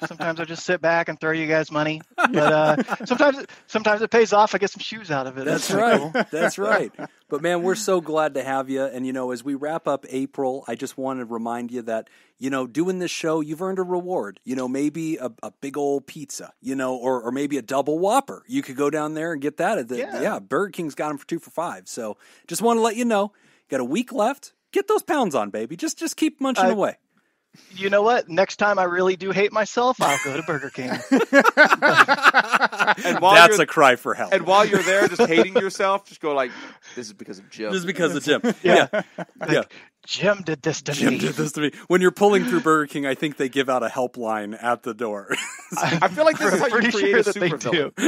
Speaker 3: Sometimes I just sit back and throw you guys money. But sometimes it pays off. I get some shoes out of it.
Speaker 1: That's right. Cool. That's right. But, man, we're so glad to have you. And, as we wrap up April, I just want to remind you that, doing this show, you've earned a reward. Maybe a big old pizza, or maybe a double Whopper. You could go down there and get that. Burger King's got them for 2 for $5. So just want to let you know, got a week left. Get those pounds on, baby. Just keep munching away.
Speaker 3: You know what? Next time I really do hate myself, I'll go to Burger King.
Speaker 2: And
Speaker 1: That's a cry for help.
Speaker 2: And while you're there, just hating yourself, just go like, "This is because of Jim.
Speaker 1: This is because of Jim."
Speaker 3: Yeah.
Speaker 1: Yeah.
Speaker 3: Jim did this to
Speaker 1: Jim
Speaker 3: me.
Speaker 1: did this to me. When you're pulling through Burger King, I think they give out a helpline at the door.
Speaker 2: I feel like this is how you
Speaker 3: Pretty
Speaker 2: create
Speaker 3: sure
Speaker 2: a
Speaker 3: that they
Speaker 2: supervillain.
Speaker 3: do.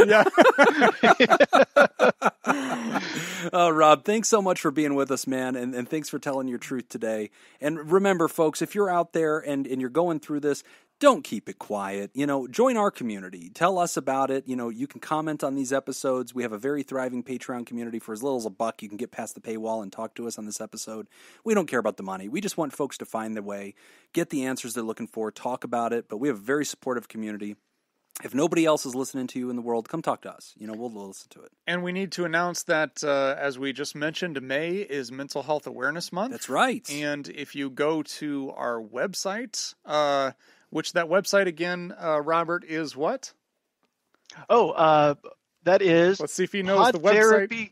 Speaker 1: Yeah. Rob, thanks so much for being with us, man, and thanks for telling your truth today. And remember, folks, if you're out there and you're going through this, don't keep it quiet. Join our community. Tell us about it. You can comment on these episodes. We have a very thriving Patreon community. For as little as $1, you can get past the paywall and talk to us on this episode. We don't care about the money. We just want folks to find their way, get the answers they're looking for, talk about it. But we have a very supportive community. If nobody else is listening to you in the world, come talk to us. We'll listen to it.
Speaker 4: And we need to announce that, as we just mentioned, May is Mental Health Awareness Month.
Speaker 1: That's right.
Speaker 4: And if you go to our website, which that website again, Robert, is what?
Speaker 3: Oh, that is.
Speaker 4: Let's see if he knows the website.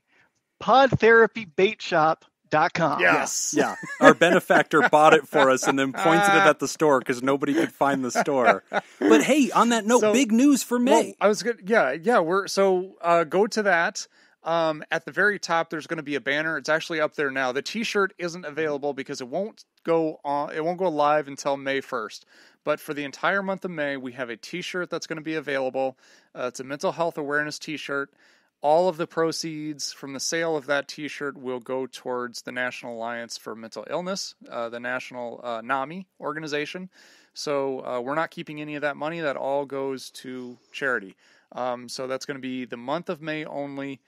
Speaker 3: Podtherapybaitshop.com.
Speaker 4: Yes.
Speaker 1: Yeah. Our benefactor bought it for us and then pointed it at the store because nobody could find the store. But hey, on that note, big news for May.
Speaker 4: Well, I was good. Yeah. Go to that. At the very top, there's going to be a banner. It's actually up there now. The T-shirt isn't available because it won't go live until May 1st. But for the entire month of May, we have a T-shirt that's going to be available. It's a mental health awareness T-shirt. All of the proceeds from the sale of that T-shirt will go towards the National Alliance for Mental Illness, the national NAMI organization. So we're not keeping any of that money. That all goes to charity. So that's going to be the month of May only.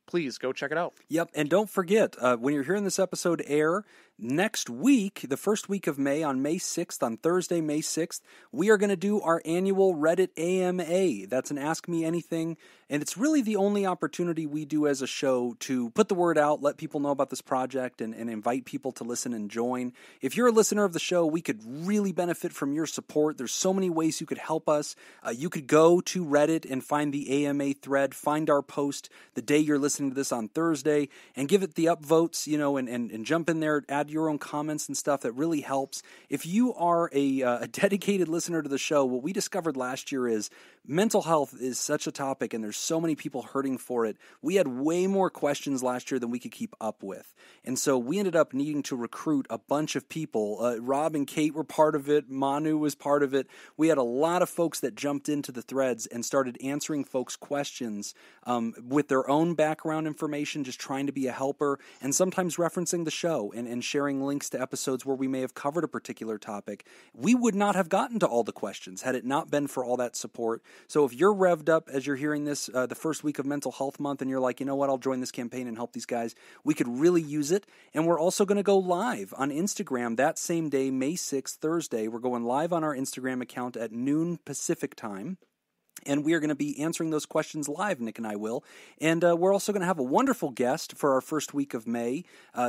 Speaker 4: Please go check it out.
Speaker 1: Yep, and don't forget, when you're hearing this episode air, next week, the first week of May, on May 6th, on Thursday, May 6th, we are going to do our annual Reddit AMA. That's an Ask Me Anything, and it's really the only opportunity we do as a show to put the word out, let people know about this project, and invite people to listen and join. If you're a listener of the show, we could really benefit from your support. There's so many ways you could help us. You could go to Reddit and find the AMA thread, find our post the day you're listening to this on Thursday, and give it the upvotes, and jump in there, add your own comments and stuff. That really helps. If you are a dedicated listener to the show, what we discovered last year is mental health is such a topic, and there's so many people hurting for it. We had way more questions last year than we could keep up with, and so we ended up needing to recruit a bunch of people. Rob and Kate were part of it. Manu was part of it. We had a lot of folks that jumped into the threads and started answering folks' questions with their own background information, just trying to be a helper, and sometimes referencing the show and sharing links to episodes where we may have covered a particular topic. We would not have gotten to all the questions had it not been for all that support. So if you're revved up as you're hearing this the first week of Mental Health Month and you're like, you know what, I'll join this campaign and help these guys, we could really use it. And we're also going to go live on Instagram that same day, May 6th, Thursday. We're going live on our Instagram account at noon Pacific time. And we are going to be answering those questions live, Nick and I will. And we're also going to have a wonderful guest for our first week of May.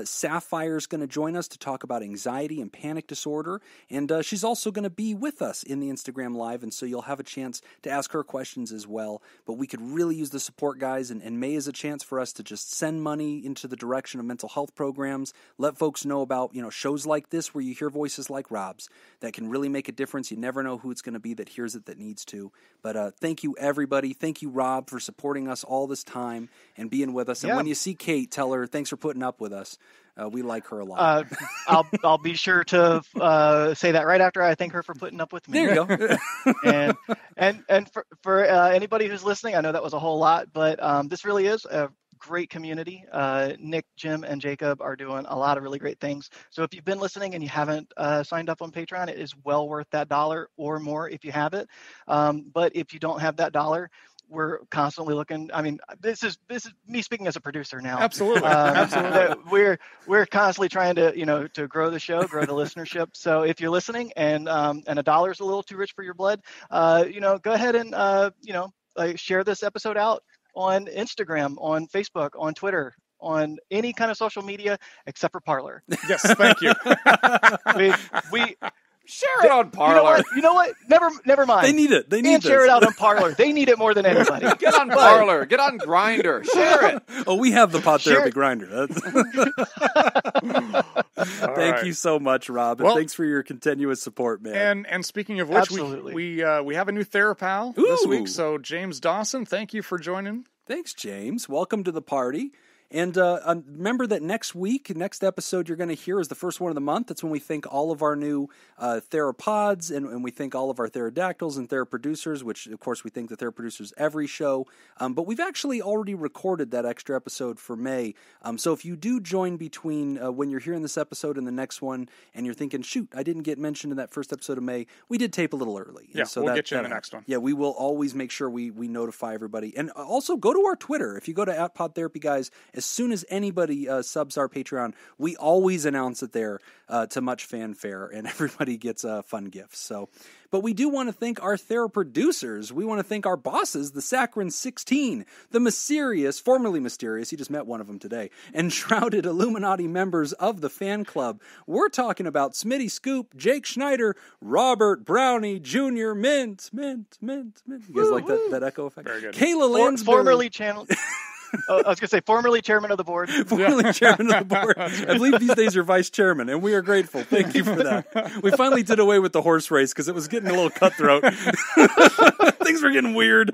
Speaker 1: Sapphire's going to join us to talk about anxiety and panic disorder. And she's also going to be with us in the Instagram Live, and so you'll have a chance to ask her questions as well. But we could really use the support, guys, and May is a chance for us to just send money into the direction of mental health programs, let folks know about shows like this where you hear voices like Rob's that can really make a difference. You never know who it's going to be that hears it that needs to. But thank you, everybody. Thank you, Rob, for supporting us all this time and being with us. And when you see Kate, tell her thanks for putting up with us. We like her a lot.
Speaker 3: I'll be sure to say that right after I thank her for putting up with me.
Speaker 1: There you go.
Speaker 3: and for anybody who's listening, I know that was a whole lot, but this really is a great community. Nick, Jim, and Jacob are doing a lot of really great things. So if you've been listening and you haven't signed up on Patreon, it is well worth that $1 or more if you have it. But if you don't have that $1, we're constantly looking. I mean, this is me speaking as a producer now.
Speaker 4: Absolutely. Absolutely.
Speaker 3: We're constantly trying to, to grow the show, grow the listenership. So if you're listening and $1 is a little too rich for your blood, go ahead and, share this episode out on Instagram, on Facebook, on Twitter, on any kind of social media except for Parler.
Speaker 4: Yes, thank you.
Speaker 3: we
Speaker 2: share it on Parler.
Speaker 3: You know what? Never mind.
Speaker 1: They need it. They need
Speaker 3: and share it out on Parler. They need it more than anybody.
Speaker 2: Get on Parler. Get on Grindr. Share it.
Speaker 1: Oh, we have the Pot Therapy Grinder. Thank you so much, Rob. And thanks for your continuous support, man.
Speaker 4: And speaking of which, we have a new TheraPal this week. So James Dawson, thank you for joining.
Speaker 1: Thanks, James. Welcome to the party. And remember that next episode you're going to hear is the first one of the month. That's when we thank all of our new theropods, and we thank all of our therodactyls and theroproducers, which, of course, we thank the theroproducers every show. But we've actually already recorded that extra episode for May. So if you do join between when you're hearing this episode and the next one, and you're thinking, shoot, I didn't get mentioned in that first episode of May, we did tape a little early.
Speaker 4: Yeah,
Speaker 1: so
Speaker 4: we'll get you in the next one.
Speaker 1: Yeah, we will always make sure we notify everybody. And also, go to our Twitter. If you go to @PodTherapyGuys, as soon as anybody subs our Patreon, we always announce it there to much fanfare, and everybody gets fun gifts. So, but we do want to thank our theroproducers. We want to thank our bosses, the Saccharin 16, the mysterious, formerly mysterious, you just met one of them today, and shrouded Illuminati members of the fan club. We're talking about Smitty Scoop, Jake Schneider, Robert Brownie Jr., Mint. You guys like that echo effect?
Speaker 4: Very good.
Speaker 1: Kayla Lansbury.
Speaker 3: Formerly channel. I was going to say formerly chairman of the board.
Speaker 1: Formerly chairman of the board. I believe these days you're vice chairman, and we are grateful. Thank you for that. We finally did away with the horse race because it was getting a little cutthroat. Things were getting weird.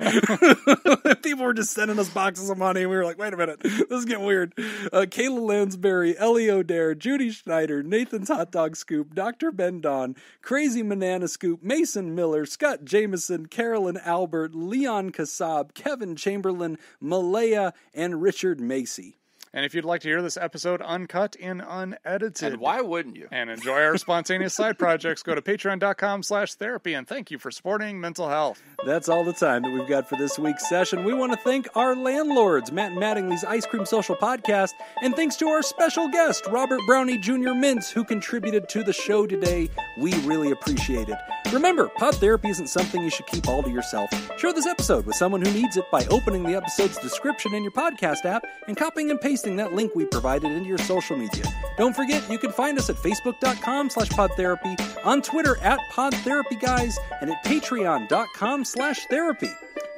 Speaker 1: People were just sending us boxes of money, and we were like, wait a minute, this is getting weird. Kayla Lansbury, Ellie O'Dare, Judy Schneider, Nathan's Hot Dog Scoop, Dr. Ben Don, Crazy Banana Scoop, Mason Miller, Scott Jameson, Carolyn Albert, Leon Kassab, Kevin Chamberlain, Malaya, and Richard Macy.
Speaker 4: And if you'd like to hear this episode uncut and unedited,
Speaker 2: and why wouldn't you?
Speaker 4: And enjoy our spontaneous side projects, go to patreon.com/therapy. And thank you for supporting mental health.
Speaker 1: That's all the time that we've got for this week's session. We want to thank our landlords, Matt Mattingly's Ice Cream Social Podcast, and thanks to our special guest, Robert Brownie Jr. Mintz, who contributed to the show today. We really appreciate it. Remember, pod therapy isn't something you should keep all to yourself. Share this episode with someone who needs it by opening the episode's description in your podcast app and copying and pasting that link we provided into your social media. Don't forget, you can find us at facebook.com/podtherapy, on Twitter @podtherapyguys, and at patreon.com/therapy.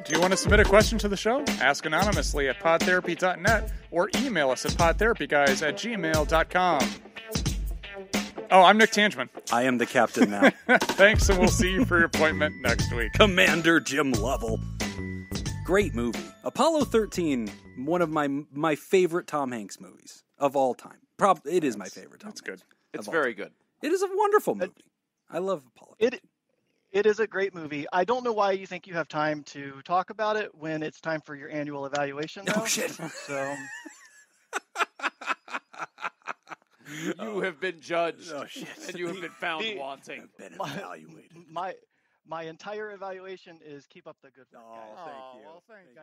Speaker 4: Do you want to submit a question to the show? Ask anonymously at podtherapy.net or email us at podtherapyguys@gmail.com. Oh, I'm Nick Tangeman.
Speaker 1: I am the captain now.
Speaker 4: Thanks, and we'll see you for your appointment next week.
Speaker 1: Commander Jim Lovell. Great movie. Apollo 13, one of my favorite Tom Hanks movies of all time. It is my favorite Tom Hanks.
Speaker 4: That's good.
Speaker 2: It's very good.
Speaker 1: It is a wonderful movie. I love Apollo 13.
Speaker 3: It is a great movie. I don't know why you think you have time to talk about it when it's time for your annual evaluation, though.
Speaker 1: Oh, shit.
Speaker 3: So...
Speaker 2: You have been judged,
Speaker 1: shit.
Speaker 2: and you have been found wanting.
Speaker 1: Been evaluated.
Speaker 3: My entire evaluation is keep up the good work, guys.
Speaker 1: Thank you.
Speaker 4: Well, thank you.